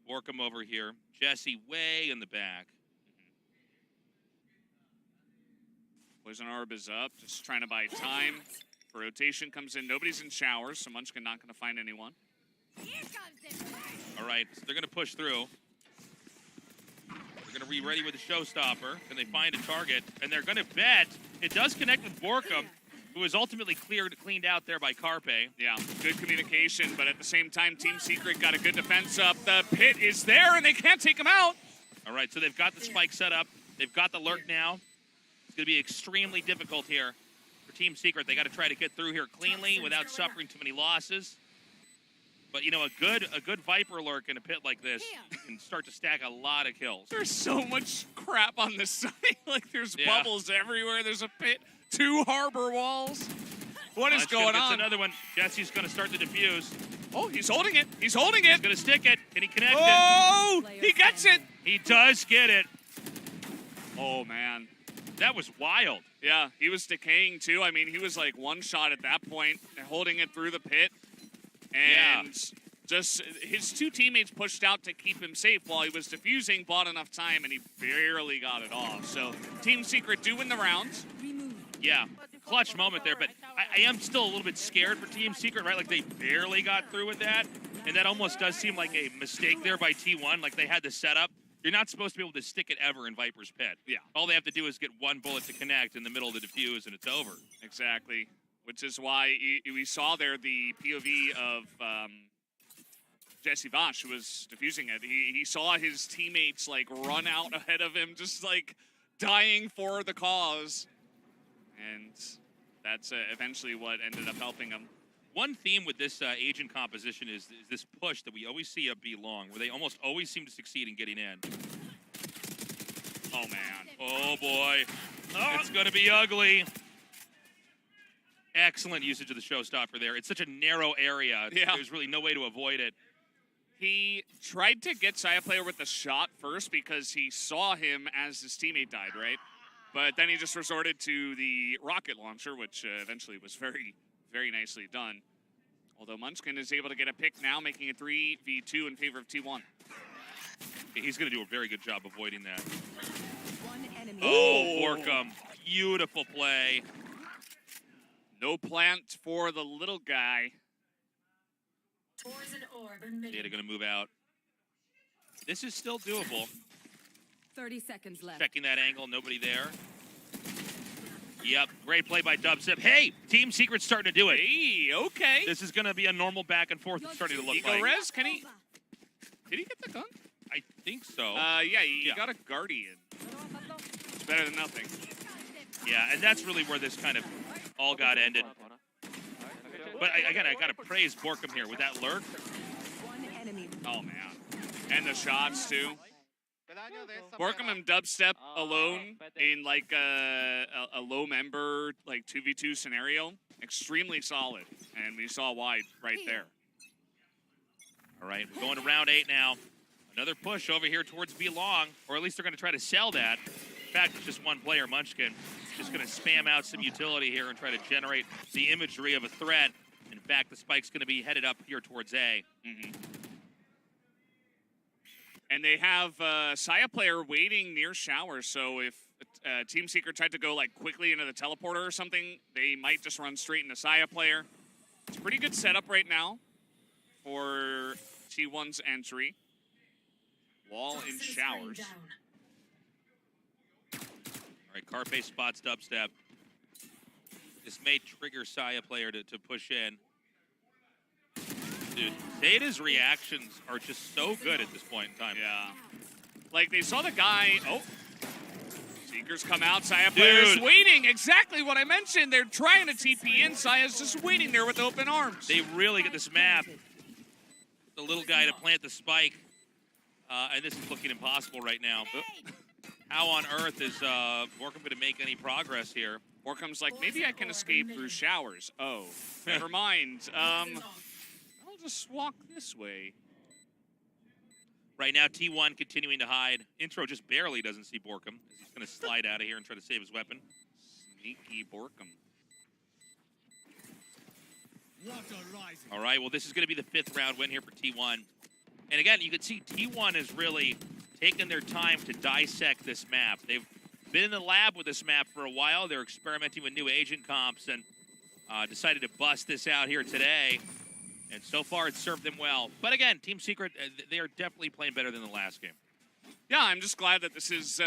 Borkum over here. Jesse way in the back. Poison Orb is up, just trying to buy time. Rotation comes in. Nobody's in showers, so Munchkin not going to find anyone. All right, so they're going to push through. They're going to be ready with the showstopper. Can they find a target? And they're going to bet. It does connect with Borkum, who was ultimately cleaned out there by Carpe. Yeah, good communication, but at the same time, Team Secret got a good defense up. The pit is there, and they can't take him out. All right, so they've got the spike set up. They've got the lurk now. It's going to be extremely difficult here for Team Secret. They got to try to get through here cleanly without suffering too many losses. But, you know, a good Viper lurk in a pit like this can start to stack a lot of kills. There's so much crap on this side. Like, there's Yeah. bubbles everywhere. There's a pit, 2 harbor walls. What is going That's on? another one. Jesse's going to start the defuse. Oh, he's holding it. He's holding He's it. going to stick it. Can he connect Oh, he gets it. it? He does get it. Oh, man. That was wild. Yeah, he was decaying, too. I mean, he was like one shot at that point, holding it through the pit. And just his 2 teammates pushed out to keep him safe while he was defusing, bought enough time, and he barely got it off. So Team Secret do win the rounds. Yeah, clutch moment there, but I am still a little bit scared for Team Secret, right? Like, they barely got through with that, and that almost does seem like a mistake there by T1. Like, they had the setup. You're not supposed to be able to stick it ever in Viper's pit. Yeah. All they have to do is get 1 bullet to connect in the middle of the defuse, and it's over. Exactly, which is why we saw there the POV of Jesse Vosh, who was defusing it. He saw his teammates, like, run out ahead of him, just, like, dying for the cause. And that's eventually what ended up helping him. One theme with this agent composition is this push that we always see at B long, where they almost always seem to succeed in getting in. Oh, man. Oh, boy. It's going to be ugly. Excellent usage of the showstopper there. It's such a narrow area. Yeah. There's really no way to avoid it. He tried to get Saya Player with the shot first because he saw him as his teammate died, right? But then he just resorted to the rocket launcher, which eventually was very, very nicely done. Although Munchkin is able to get a pick now, making it 3v2 in favor of T1. He's going to do a very good job avoiding that. One enemy. Oh, Borkum. Beautiful play. No plant for the little guy. Data going to move out. This is still doable. 30 seconds left. Checking that angle, nobody there. Yep, great play by Dubstep. Hey, Team Secret's starting to do it. Hey, okay. This is going to be a normal back and forth. It's starting to look Ego like. Res, can he? Did he get the gun? I think so. Yeah, he got a Guardian. It's better than nothing. Yeah, and that's really where this kind of all got ended. But again, I got to praise Borkum here with that lurk. One enemy. Oh, man. And the shots, too. Borkum and Dubstep alone in, like, a low member, like, 2v2 scenario, extremely solid. And we saw why right there. All right, we're going to round 8 now. Another push over here towards B long, or at least they're going to try to sell that. In fact, it's just one player, Munchkin. Just going to spam out some utility here and try to generate the imagery of a threat. In fact, the spike's going to be headed up here towards A. Mm-hmm. And they have Saya Player waiting near shower, so if Team Secret tried to go like quickly into the teleporter or something, they might just run straight into Saya Player. It's a pretty good setup right now for T1's entry. Wall in showers. All right, Carpe spots Dubstep. This may trigger Saya Player to push in. Dude, Zeta's reactions are just so good at this point in time. Yeah. Like, they saw the guy... Oh. Seekers come out. Saya Player is waiting. Exactly what I mentioned. They're trying to TP in. Saya's just waiting there with open arms. They really get this map. The little guy to plant the spike. And this is looking impossible right now. But how on earth is Borkum going to make any progress here? Borkum's like, maybe I can escape through showers. Oh, never mind. I'll just walk this way. Right now, T1 continuing to hide. Intro just barely doesn't see Borkum. He's going to slide out of here and try to save his weapon. Sneaky Borkum. All right, well, this is going to be the 5th round win here for T1. And again, you can see T1 has really taken their time to dissect this map. They've been in the lab with this map for a while. They're experimenting with new agent comps and decided to bust this out here today. And so far, it's served them well. But again, Team Secret, they are definitely playing better than the last game. Yeah, I'm just glad that this is,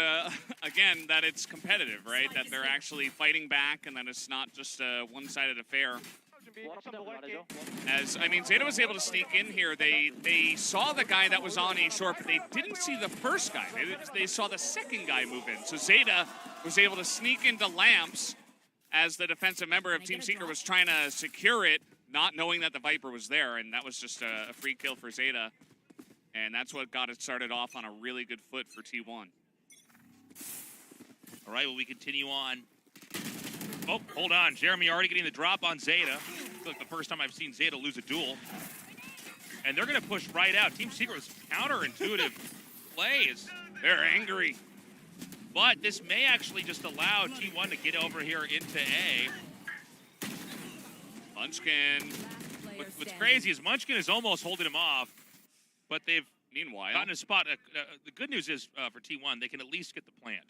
again, that it's competitive, right? That they're actually fighting back and that it's not just a one-sided affair. As, I mean, Zeta was able to sneak in here. They saw the guy that was on A short, but they didn't see the first guy. They saw the second guy move in. So Zeta was able to sneak into Lamps as the defensive member of Team Secret was trying to secure it, not knowing that the Viper was there, and that was just a free kill for Zeta. And that's what got it started off on a really good foot for T1. All right, well, we continue on. Oh, hold on. Jeremy already getting the drop on Zeta. It's like the first time I've seen Zeta lose a duel. And they're going to push right out. Team Secret was counterintuitive plays. They're angry. But this may actually just allow T1 to get over here into A. Munchkin. What's crazy is Munchkin is almost holding him off, but they've Meanwhile, gotten a spot. The good news is for T1, they can at least get the plant.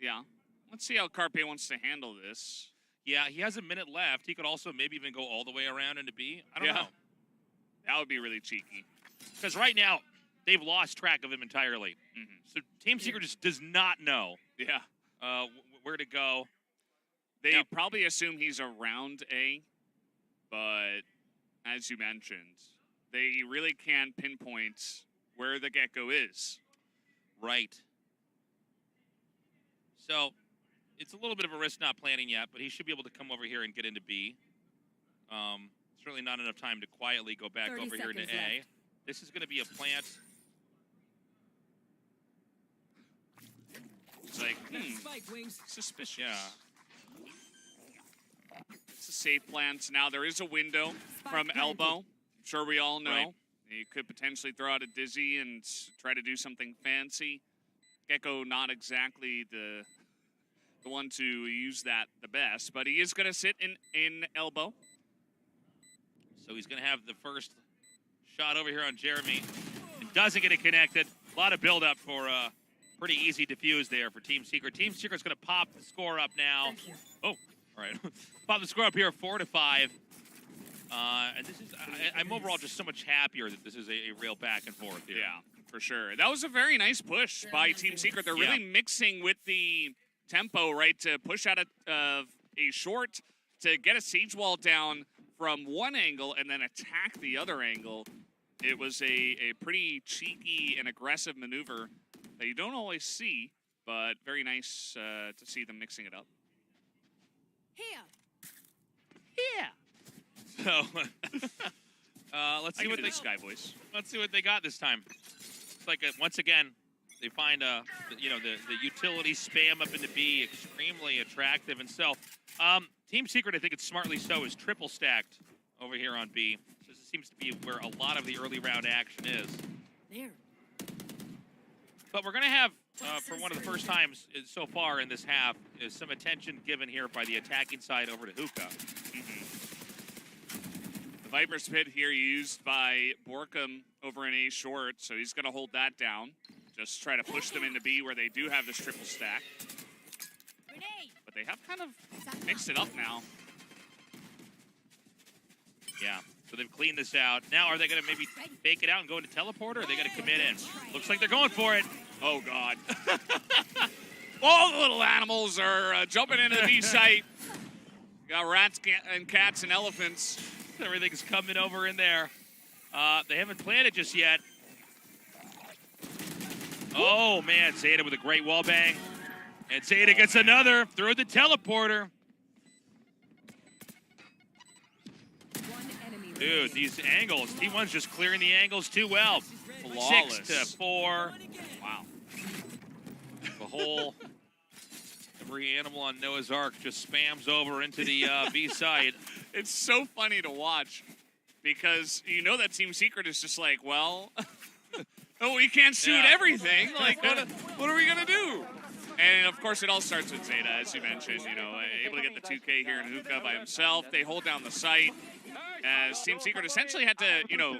yeah. Let's see how Carpe wants to handle this. Yeah, he has a minute left. He could also maybe even go all the way around into B. I don't know. That would be really cheeky. Because right now, they've lost track of him entirely. So Team Secret just does not know where to go. They probably assume he's around A, but as you mentioned, they really can't pinpoint where the gecko is. Right. So it's a little bit of a risk not planning yet, but he should be able to come over here and get into B. Certainly not enough time to quietly go back over here into A. Left. This is going to be a plant. It's like, suspicious. Yeah. It's a safe plant. Now there is a window from elbow. I'm sure we all know. Right. You could potentially throw out a dizzy and try to do something fancy. Gecko not exactly the one to use that the best, but he is going to sit in elbow. So he's going to have the first shot over here on Jeremy. It doesn't get it connected. A lot of build-up for pretty easy defuse there for Team Secret. Team Secret's going to pop the score up now. Oh, all right. Pop the score up here, 4-5. And this is, I'm overall just so much happier that this is a real back and forth here. Yeah, for sure. That was a very nice push by Team Secret. They're really mixing with the tempo, right, to push out a short, to get a siege wall down from one angle and then attack the other angle. It was a pretty cheeky and aggressive maneuver that you don't always see, but very nice to see them mixing it up. So let's see what they Sky voice. Let's see what they got this time. It's like once again they find the utility spam up into B extremely attractive, and so Team Secret, I think it's smartly so, is triple stacked over here on B. This seems to be where a lot of the early round action is. But we're going to have, for one of the first times so far in this half, is some attention given here by the attacking side over to Hookah. The Viper's Pit here used by Borkum over in A short, so he's going to hold that down. Just try to push them into B where they do have this triple stack. But they have kind of mixed it up now. Yeah, so they've cleaned this out. Now, are they going to maybe fake it out and go into teleport, or are they going to commit in? Looks like they're going for it. Oh, God. All the little animals are jumping into the B site. Got rats and cats and elephants. Everything's coming over in there. They haven't planted just yet. Oh, man, Zeta with a great wall bang. And Zeta gets another through the teleporter. Dude, these angles. T1's just clearing the angles too well. Flawless. 6-4. Wow. The whole, every animal on Noah's Ark just spams over into the B side. It's so funny to watch because you know that Team Secret is just like, well, oh, we can't shoot everything. Like, what are we going to do? And, of course, it all starts with Zeta, as you mentioned, you know, able to get the 2K here in Hookah by himself. They hold down the site. As Team Secret essentially had to, you know,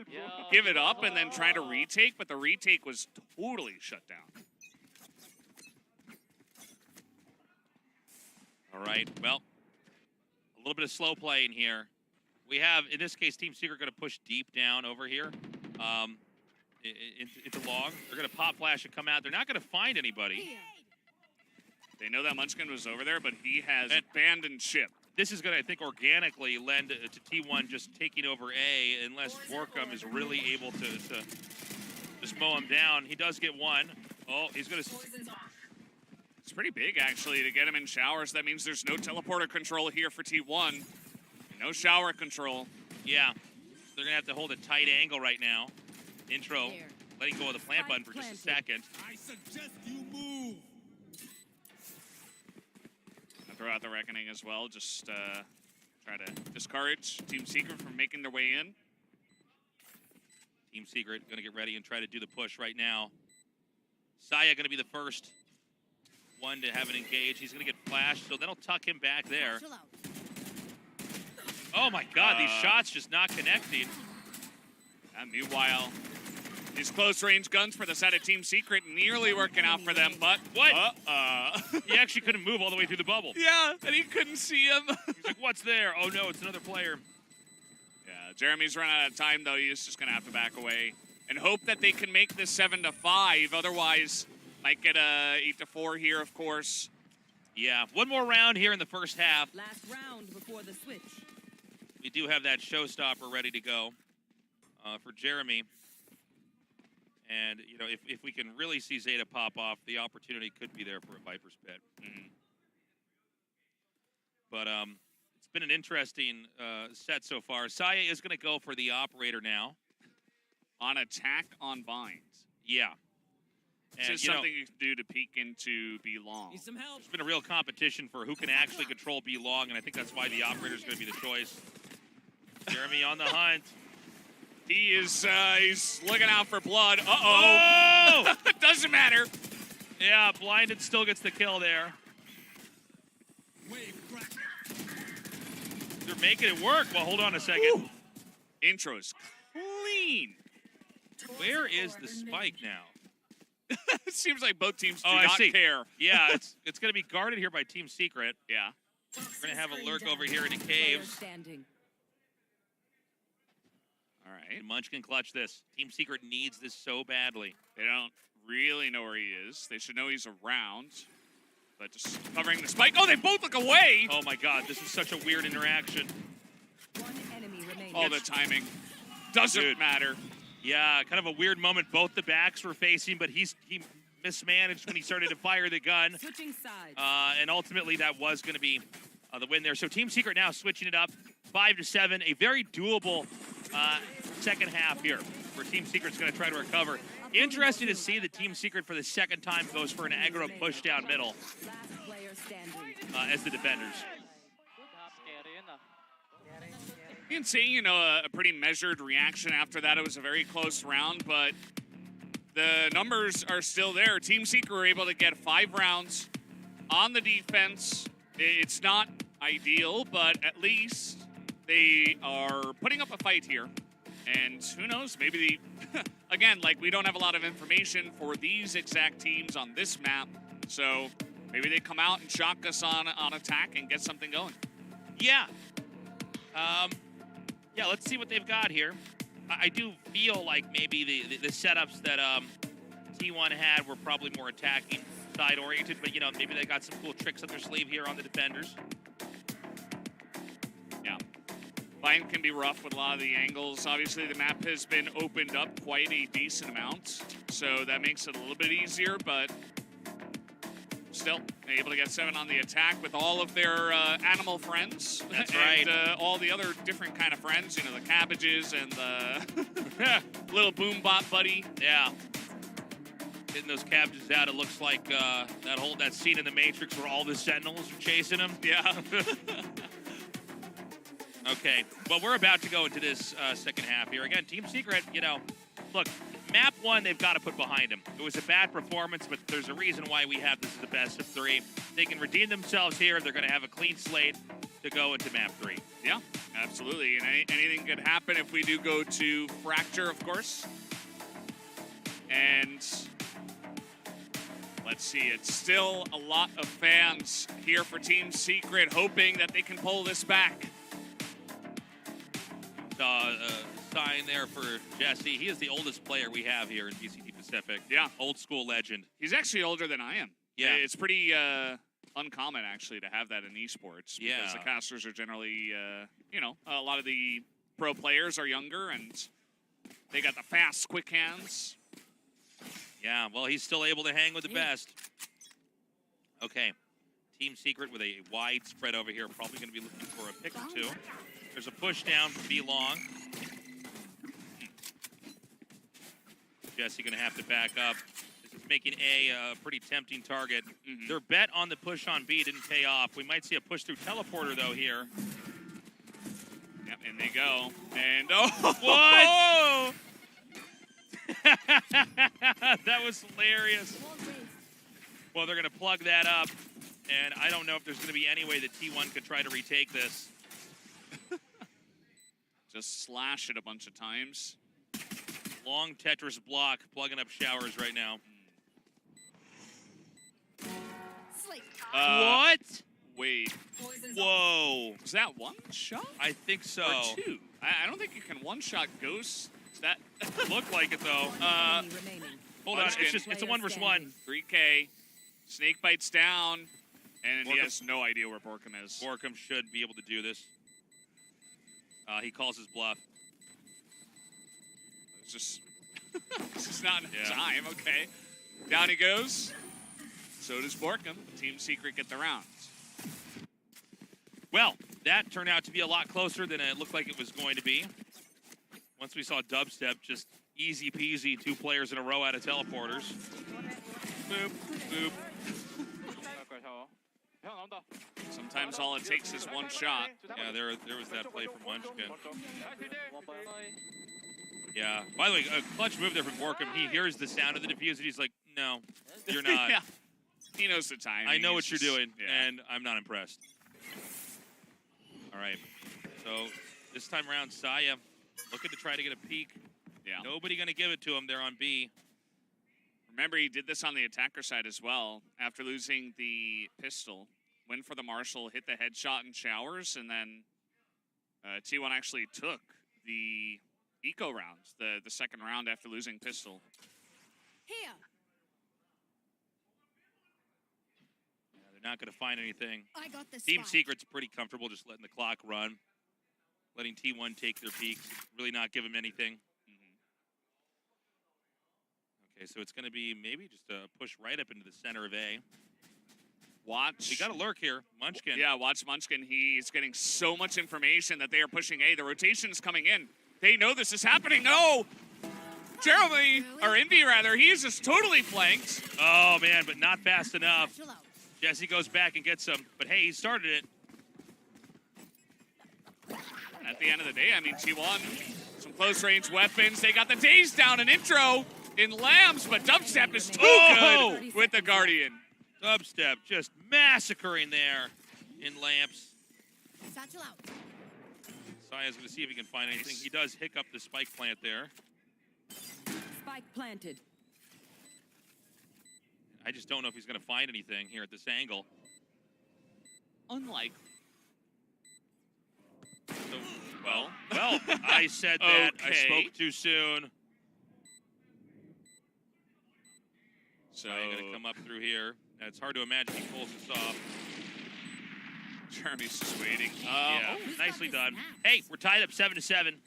give it up and then try to retake, but the retake was totally shut down. All right, well, a little bit of slow play in here. We have, in this case, Team Secret going to push deep down over here. into long. They're going to pop flash and come out. They're not going to find anybody. They know that Munchkin was over there, but he has abandoned ship. This is going to, I think, organically lend to T1 just taking over A unless Warcom is really able to just mow him down. He does get one. Oh, he's going to... It's pretty big, actually, to get him in showers. That means there's no teleporter control here for T1. No shower control. Yeah. They're going to have to hold a tight angle right now. Intro, letting go of the plant button for just a second. I suggest you move. I'll throw out the Reckoning as well. Just try to discourage Team Secret from making their way in. Team Secret going to get ready and try to do the push right now. Saya going to be the first one to have it engage. He's going to get flashed, so then I'll tuck him back there. Oh my God, these shots just not connecting. And meanwhile, these close-range guns for the side of Team Secret nearly working out for them, but what? He actually couldn't move all the way through the bubble. Yeah, and he couldn't see him. He's like, what's there? Oh no, it's another player. Yeah, Jeremy's run out of time, though. He's just going to have to back away and hope that they can make this 7-5. Otherwise, might get a 8-4 here, of course. Yeah, one more round here in the first half. Last round before the switch. We do have that showstopper ready to go for Jeremy. And, you know, if we can really see Zeta pop off, the opportunity could be there for a Viper's Pit. Mm-hmm. But it's been an interesting set so far. Saya is going to go for the operator now. On attack on Vines. Yeah. It's And, just something you can do to peek into B long. Need some help. There's been a real competition for who can actually control B long, and I think that's why the operator is going to be the choice. Jeremy on the hunt. He is, he's looking out for blood. Uh-oh. Oh! It doesn't matter. Yeah, Blinded still gets the kill there. Wave crack. They're making it work. Well, hold on a second. Ooh. Intro's clean. Where is the spike now? It seems like both teams do I not see. care. Yeah, it's going to be guarded here by Team Secret. Yeah. We're going to have a lurk over here in the caves. Standing. All right. Munchkin clutch this. Team Secret needs this so badly. They don't really know where he is. They should know he's around. But just covering the spike. Oh, they both look away. Oh my God, this is such a weird interaction. One enemy remaining. Oh, the timing. Doesn't matter. Yeah, kind of a weird moment. Both the backs were facing, but he mismanaged when he started to fire the gun. Switching sides. And ultimately, that was going to be the win there. So Team Secret now switching it up, 5-7. A very doable second half here, where Team Secret's going to try to recover. Interesting to see that Team Secret for the second time goes for an aggro push down middle Last player standing. as the defenders. You can see, you know, a pretty measured reaction after that. It was a very close round, but the numbers are still there. Team Secret were able to get 5 rounds on the defense. It's not ideal, but at least they are putting up a fight here. And who knows, maybe again, like, we don't have a lot of information for these exact teams on this map, so maybe they come out and shock us on attack and get something going. Yeah. Yeah, let's see what they've got here. I do feel like maybe the setups that T1 had were probably more attacking side oriented, but you know, maybe they got some cool tricks up their sleeve here on the defenders. Yeah. Vine can be rough with a lot of the angles. Obviously, the map has been opened up quite a decent amount, so that makes it a little bit easier, but still able to get 7 on the attack with all of their animal friends. That's and, right. all the other different kind of friends, you know, the cabbages and the little boom bot buddy. Yeah. Getting those cabbages out, it looks like that scene in The Matrix where all the Sentinels are chasing him. Yeah. Okay, well, we're about to go into this second half here. Again, Team Secret, you know, look, map 1, they've got to put behind them. It was a bad performance, but there's a reason why we have this as the best of 3. They can redeem themselves here. They're going to have a clean slate to go into map 3. Yeah, absolutely. And anything could happen if we do go to Fracture, of course. And let's see, it's still a lot of fans here for Team Secret, hoping that they can pull this back. tie in there for Jesse. He is the oldest player we have here in VCT Pacific. Yeah. Old school legend. He's actually older than I am. Yeah. It's pretty uncommon, actually, to have that in esports. Yeah. Because the casters are generally, a lot of the pro players are younger, and they got the fast, quick hands. Yeah, well, he's still able to hang with the best. Okay. Team Secret with a wide spread over here. Probably going to be looking for a pick or two. There's a push down from B-Long. Jesse going to have to back up. This is making A a pretty tempting target. Their bet on the push on B didn't pay off. We might see a push through teleporter, though, here. Yep, in they go. And, oh! What? That was hilarious. Well, they're going to plug that up. And I don't know if there's going to be any way that T1 could try to retake this. Just slash it a bunch of times. Long Tetris block, plugging up showers right now. What? Wait. Whoa. Was that one shot? I think so. Or two? I don't think you can one-shot ghosts. That Looked like it, though. Enemy remaining. Hold on. It's a 1 versus 1. 3K. Snake bites down. And he has no idea where Borkum is. Borkum should be able to do this. He calls his bluff. It's just, it's just not enough time. Okay. Down he goes. So does Borkum. Team Secret get the rounds. Well, that turned out to be a lot closer than it looked like it was going to be. Once we saw Dubstep, just easy peasy, 2 players in a row out of teleporters. Boop, boop. Sometimes all it takes is one shot. Yeah, there was that play from Munchkin. Yeah. By the way, a clutch move there from Borkum. He hears the sound of the diffuse and he's like, no, you're not. Yeah. He knows the timing. I know what you're doing, yeah. and I'm not impressed. All right. So this time around, Saya looking to try to get a peek. Yeah. Nobody going to give it to him there on B. Remember, he did this on the attacker side as well. After losing the pistol, went for the Marshall, hit the headshot in showers, and then T1 actually took the eco round, the second round after losing pistol. Here. Yeah, they're not going to find anything. I got this. Team Secret's pretty comfortable just letting the clock run, letting T1 take their peeks, really not give them anything. Okay, so it's going to be maybe just a push right up into the center of A. Watch. We got a lurk here. Munchkin. Yeah, watch Munchkin. He's getting so much information that they are pushing A. The rotation is coming in. They know this is happening. No! Jeremy, or Envy rather, he is just totally flanked. Oh, man, but not fast enough. Jesse goes back and gets him. But, hey, he started it. At the end of the day, I mean, T1, some close-range weapons. They got the daze down in intro in Lambs, but Dubstep is too good with the Guardian. Dubstep just massacring there in Lamps. Satchel out. Saya's going to see if he can find anything. He does hiccup the spike plant there. Spike planted. I just don't know if he's going to find anything here at this angle. Unlikely. So, well, I said that. I Okay. spoke too soon. So Saya going to come up through here. And it's hard to imagine he pulls this off. Jeremy's just waiting. Yeah, who's nicely got this done. map? Hey, we're tied up 7-7.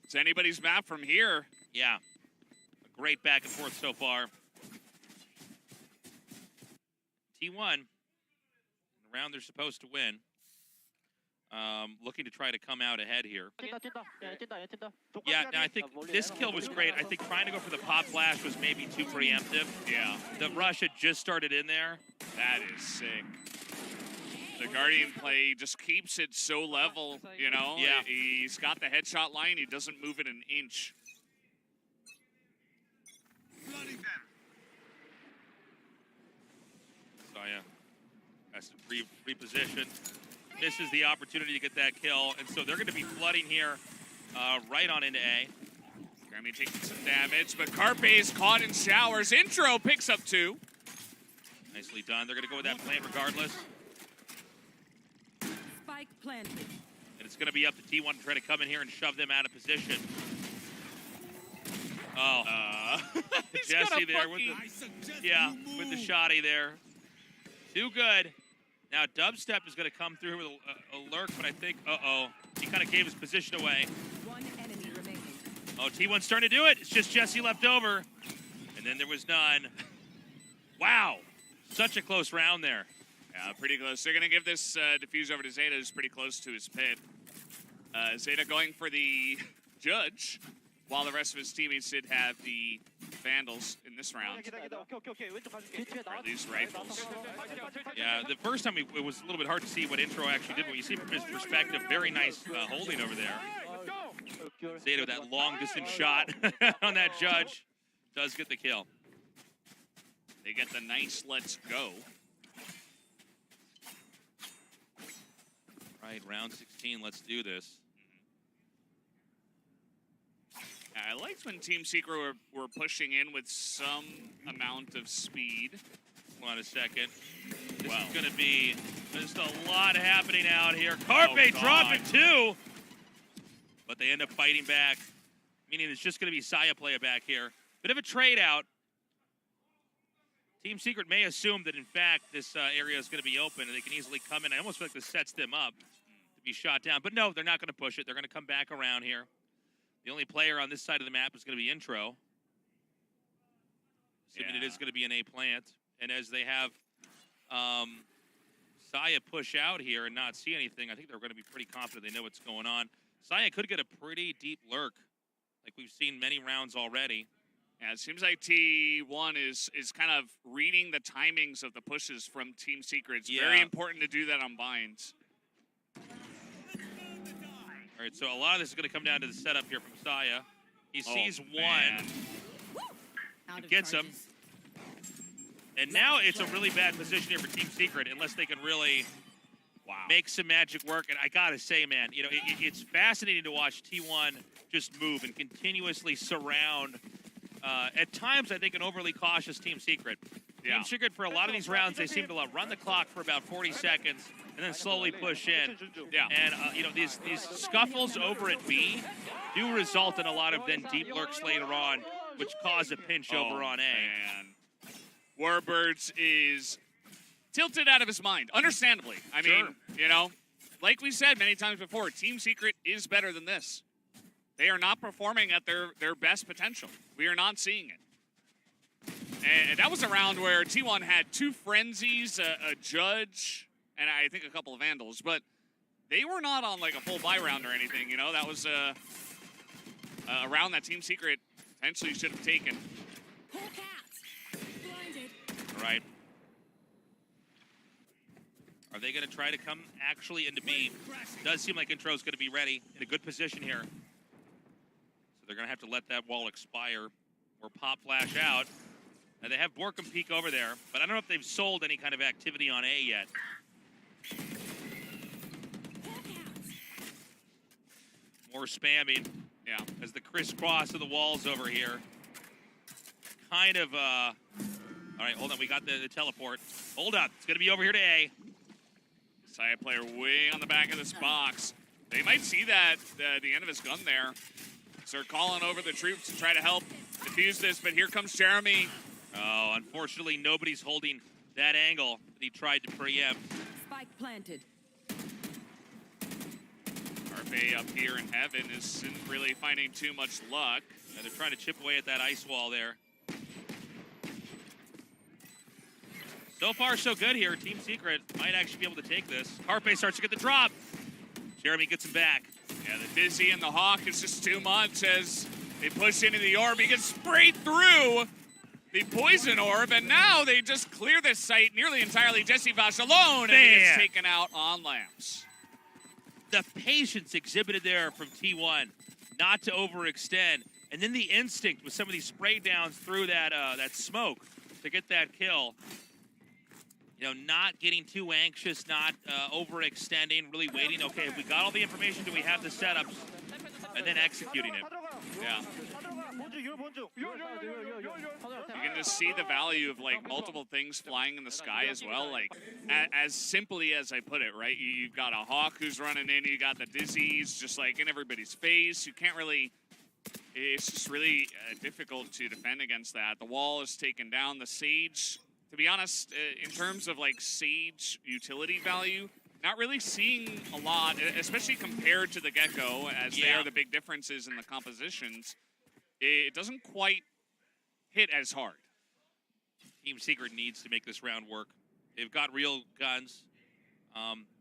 It's anybody's map from here. Yeah, a great back and forth so far. T1, the round they're supposed to win. Looking to try to come out ahead here. Yeah, now I think this kill was great. I think trying to go for the pop flash was maybe too preemptive. Yeah, The rush had just started in there. that is sick. The Guardian play just keeps it so level, you know? Yeah. He's got the headshot line. He doesn't move it an inch. Saya has to reposition. Misses the opportunity to get that kill, and so they're going to be flooding here right on into A. Jeremy taking some damage, but Carpe is caught in showers. Intro picks up 2. Nicely done. They're going to go with that plan regardless, Spike planted. and it's going to be up to T1 to try to come in here and shove them out of position. Oh, He's got Jesse a there with fucking- I suggest yeah, you with the move. shoddy there. Too good. Now Dubstep is going to come through with a lurk, but I think, he kind of gave his position away. One enemy remaining. Oh, T1's starting to do it. It's just Jesse left over. And then there was none. Wow. Such a close round there. Yeah, pretty close. They're going to give this defuse over to Zeta, who's pretty close to his pit. Zeta going for the judge, while the rest of his teammates did have the Vandals in this round. Or at least rifles. Yeah, the first time it was a little bit hard to see what Intro actually did. But you see from his perspective, very nice holding over there. Zeta with that long distance shot on that judge does get the kill. They get the nice let's go. Right, round 16, let's do this. I liked when Team Secret were pushing in with some amount of speed. Hold on a second. This Wow. is going to be just a lot happening out here. Carpe God. dropping two, but they end up fighting back, meaning it's just going to be Saya play back here. Bit of a trade out. Team Secret may assume that, in fact, this area is going to be open and they can easily come in. I almost feel like this sets them up to be shot down. But no, they're not going to push it. They're going to come back around here. The only player on this side of the map is going to be Intro. Assuming it is going to be an A plant. And as they have Saya push out here and not see anything, I think they're going to be pretty confident they know what's going on. Saya could get a pretty deep lurk, like we've seen many rounds already. Yeah, it seems like T1 is kind of reading the timings of the pushes from Team Secret. It's very Yeah. important to do that on binds. All right, so a lot of this is going to come down to the setup here from Saya. He sees man. one, Out He of gets him. charges. and now it's a really bad position here for Team Secret unless they can really make some magic work. And I got to say, man, you know, it's fascinating to watch T1 just move and continuously surround, at times, I think, an overly cautious Team Secret. Yeah. Team Secret, for a lot of these rounds, they seem to run the clock for about 40 seconds and then slowly push in. Yeah. And, you know, these scuffles over at B do result in a lot of then deep lurks later on, which cause a pinch over on A. Man. Warbirds is tilted out of his mind, understandably. I mean, you know, like we said many times before, Team Secret is better than this. They are not performing at their best potential. We are not seeing it. And that was a round where T1 had two frenzies, a judge, and I think a couple of vandals, but they were not on like a full buy round or anything, you know? That was a round that Team Secret potentially should have taken. Whole cat. Blinded. All right. Are they going to try to come actually into B? Does seem like Intro's going to be ready in a good position here. So they're going to have to let that wall expire or pop flash out. Now they have Borkum Peak over there, but I don't know if they've sold any kind of activity on A yet. More spamming. Yeah. As the crisscross of the walls over here. Kind of, all right, hold on, we got the teleport. Hold up, it's gonna be over here to A. Saya player way on the back of this box. They might see that, the end of his gun there. So they're calling over the troops to try to help defuse this, but here comes Jeremy. Oh, unfortunately, nobody's holding that angle that he tried to preempt. Spike planted. Carpe up here in heaven isn't really finding too much luck. And they're trying to chip away at that ice wall there. So far, so good here. Team Secret might actually be able to take this. Carpe starts to get the drop. Jeremy gets him back. Yeah, the Dizzy and the Hawk is just too much as they push into the orb. He gets sprayed through the poison orb, and now they just clear this site nearly entirely. Jesse Vash alone, and he gets taken out on lamps. The patience exhibited there from T1, not to overextend, and then the instinct with some of these spray downs through that that smoke to get that kill. You know, not getting too anxious, not overextending, really waiting. Okay, if we got all the information, do we have the setups? And then executing it. Yeah. You can just see the value of like multiple things flying in the sky as well. Like as simply as I put it, right? You've got a Hawk who's running in. You got the Dizzies just like in everybody's face. You can't really it's just really difficult to defend against that. The wall is taken down. The Sage, to be honest, in terms of like Sage utility value, not really seeing a lot, especially compared to the Gecko, as they are the big differences in the compositions. It doesn't quite hit as hard. Team Secret needs to make this round work. They've got real guns.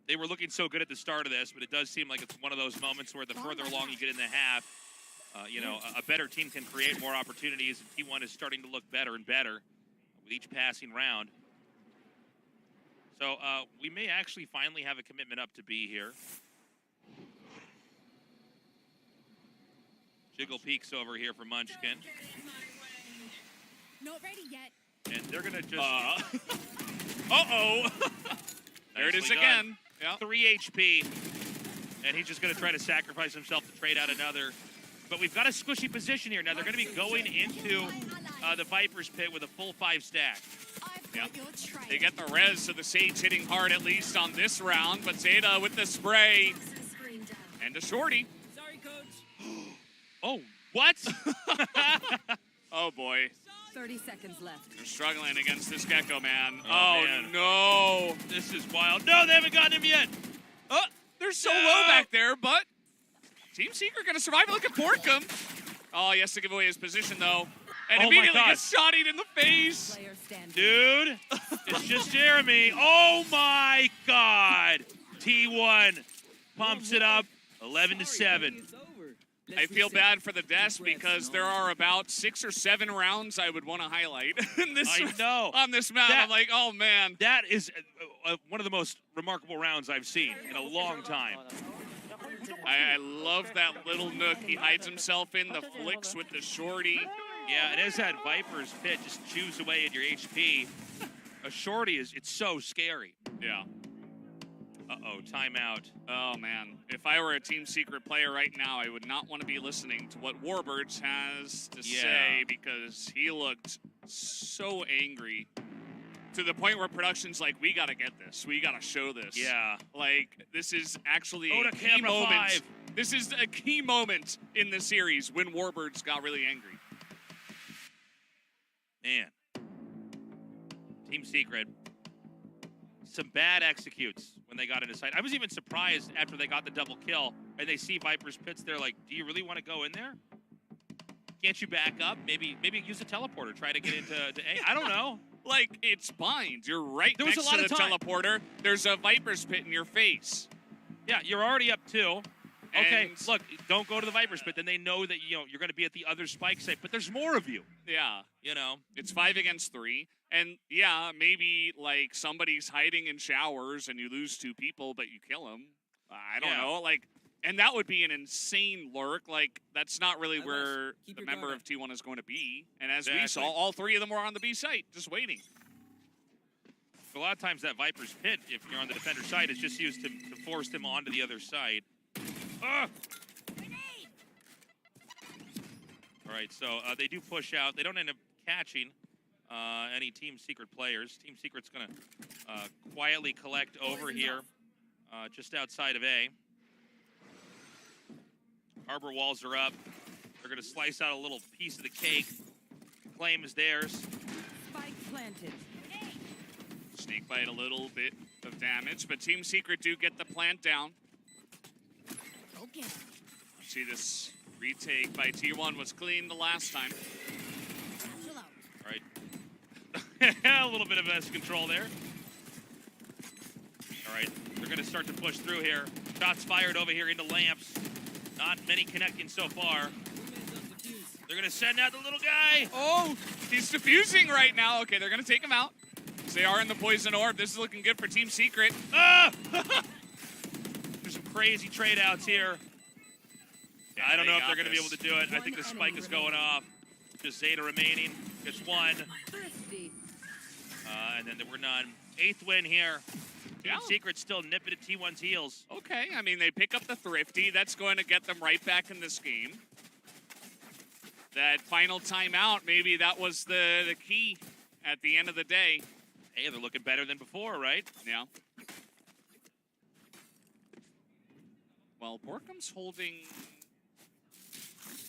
They were looking so good at the start of this, but it does seem like it's one of those moments where the further along you get in the half, you know, a better team can create more opportunities, and T1 is starting to look better and better with each passing round. So we may actually finally have a commitment up to B here. Jiggle peeks over here for Munchkin. Not ready yet. And they're going to just... Uh-oh. There it is Nicely again. done. Yeah. 3 HP. And he's just going to try to sacrifice himself to trade out another. But we've got a squishy position here. Now they're going to be going into the Viper's pit with a full 5 stack. I've Yeah. got your trail. They get the res, so the Sage hitting hard at least on this round. But Zeta with the spray Screen down. and a shorty. Sorry, coach. Oh, what? Oh boy, 30 seconds left. they're struggling against this Gecko, man. Oh, Oh, man. no. This is wild. No, they haven't gotten him yet. Oh, they're so No. low back there, but Team Secret gonna survive. Look at Porkham. Oh, he has to give away his position though. And Oh my immediately God. gets shotted in the face. Player standing. Dude, it's just Jeremy. Oh, my God. T1 pumps it up 11-7. It's over. I feel bad for the Desk because there are about 6 or 7 rounds I would want to highlight in this, I know. on this map. That- I'm like, oh man. That is one of the most remarkable rounds I've seen in a long time. I love that little nook he hides himself in, the flicks with the shorty. Yeah, and as that Viper's pit just chews away at your HP, a shorty it's so scary. Yeah. Uh-oh, timeout. Oh man. If I were a Team Secret player right now, I would not want to be listening to what Warbirds has to say because he looked so angry to the point where production's like, we gotta get this. We gotta show this. Yeah. Like, this is actually Go a to key camera moment. 5. This is a key moment in the series when Warbirds got really angry. Man. Team Secret. Some bad executes when they got into sight. I was even surprised after they got the double kill and they see Viper's pits. They're like, do you really want to go in there? Can't you back up? Maybe use a teleporter. Try to get into A. I don't know. Like, it's bind. You're right There was next a lot to of the time. teleporter. There's a Viper's pit in your face. Yeah, you're already up 2. Okay, And- look, don't go to the Viper's pit. Then they know that you're going to be at the other spike site. But there's more of you. Yeah. You know. It's 5 against 3. And yeah, maybe like somebody's hiding in showers and you lose 2 people, but you kill them. I don't Yeah. know. Like, and that would be an insane lurk. Like, that's not really Unless- where keep the your member guard of T1 is going to be. And as we Exactly. saw, all 3 of them were on the B site, just waiting. A lot of times that Viper's pit, if you're on the defender side, is just used to force them onto the other side. Ah! All right, so they do push out. They don't end up catching any Team Secret players. Team Secret's going to quietly collect over here just outside of A. Harbor walls are up. They're going to slice out a little piece of the cake. Claim is theirs. Spike planted. Snake bite a little bit of damage, but Team Secret do get the plant down. Okay. See, this retake by T1 was clean the last time. Chill out. All right. A little bit of S control there. All right. They're going to start to push through here. Shots fired over here into lamps. Not many connecting so far. They're going to send out the little guy. Oh, he's defusing right now. Okay, they're going to take him out. They are in the poison orb. This is looking good for Team Secret. Ah! There's some crazy trade outs here. I don't know if they're going to be able to do it. I think the spike is going off. Just Zeta remaining. Gets 1. Thrifty. And then there were none. 8th win here. Team Yeah. Secret still nipping at T1's heels. Okay, I mean, they pick up the Thrifty. That's going to get them right back in this game. That final timeout, maybe that was the key at the end of the day. Hey, they're looking better than before, right? Yeah. Well, Borkham's holding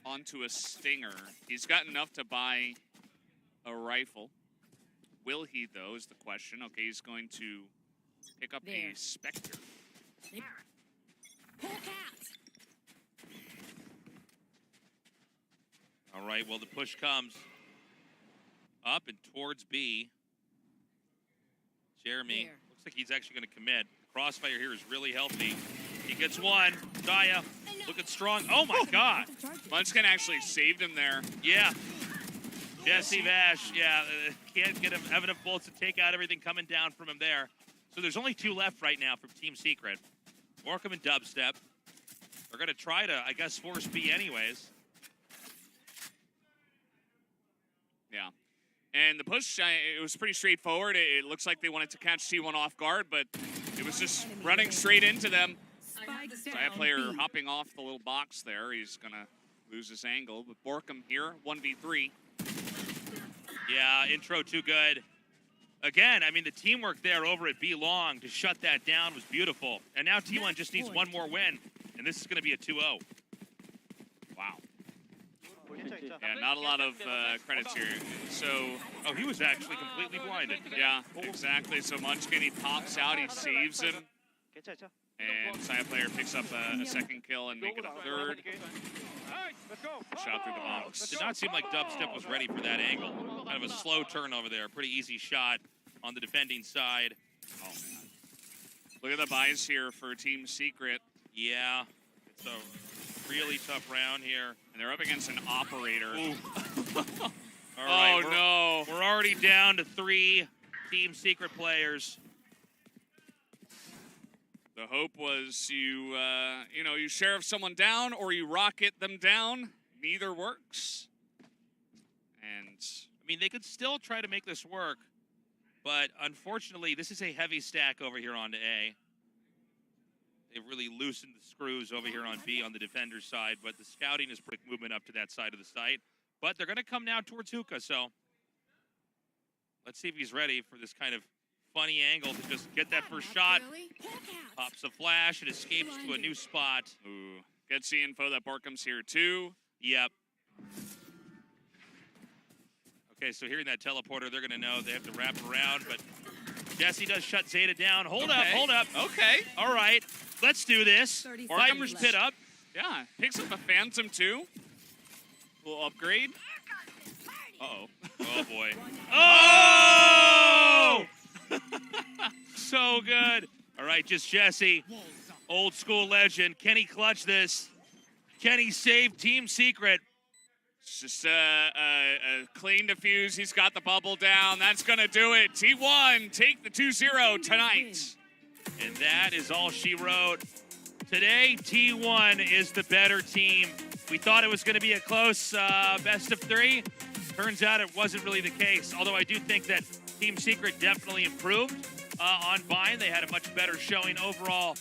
onto a Stinger. He's got enough to buy a rifle. Will he, though, is the question. Okay, he's going to pick up a Spectre. All right, well, the push comes up and towards B. Jeremy looks like he's actually going to commit. Crossfire here is really healthy. He gets one. Daya looking strong. Oh, my God. Munchkin actually saved him there. Yeah. Jesse Vash, yeah, can't get him, have enough bullets to take out everything coming down from him there. So there's only 2 left right now from Team Secret. Borkum and Dubstep. They're going to try to, I guess, force B anyways. Yeah. And the push, it was pretty straightforward. It looks like they wanted to catch T1 off guard, but it was just running straight into them. Saya player hopping off the little box there. He's going to lose his angle. But Borkum here, 1v3. Yeah, intro too good. Again, I mean, the teamwork there over at B Long to shut that down was beautiful. And now T1 just needs one more win, and this is going to be a 2-0. Wow. Yeah, not a lot of credits here. So, oh, he was actually completely blinded. Yeah, exactly. So Munchkin, he pops out, he saves him. And Saya player picks up a second kill and make it a third. Shot through the box. Did not seem like Dubstep was ready for that angle. Kind of a slow turn over there. Pretty easy shot on the defending side. Oh, man. Look at the buys here for Team Secret. Yeah, it's a really tough round here. And they're up against an operator. All right, no. We're already down to 3 Team Secret players. The hope was you sheriff someone down or you rocket them down. Neither works. And I mean, they could still try to make this work, but unfortunately, this is a heavy stack over here onto A. They've really loosened the screws over here on B on the defender's side, but the scouting is quick movement up to that side of the site. But they're going to come now towards Hookah, so let's see if he's ready for this kind of funny angle to just get that first shot. Pops a flash and escapes to a new spot. Ooh, gets the info that Borkum's here too. Yep. Okay, so hearing that teleporter, they're going to know they have to wrap around, but Jesse does shut Zeta down. Hold up. Okay. All right, let's do this. Viper's pit up. Yeah, picks up a Phantom too. Little upgrade. Uh-oh. Oh, boy. Oh! So good. All right, just Jesse. Old school legend. Can he clutch this? Can he save Team Secret? It's just a clean defuse. He's got the bubble down. That's going to do it. T1 take the 2-0 tonight. And that is all she wrote. Today, T1 is the better team. We thought it was going to be a close best of 3. Turns out it wasn't really the case, although I do think that Team Secret definitely improved on Vine. They had a much better showing overall.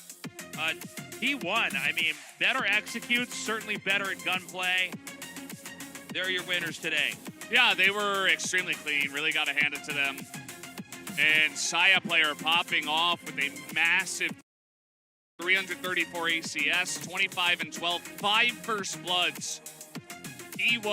T1, I mean, better executes, certainly better at gunplay. They're your winners today. Yeah, they were extremely clean. Really got to hand it to them. And Saya player popping off with a massive 334 ACS, 25 and 12, 5 first bloods. He was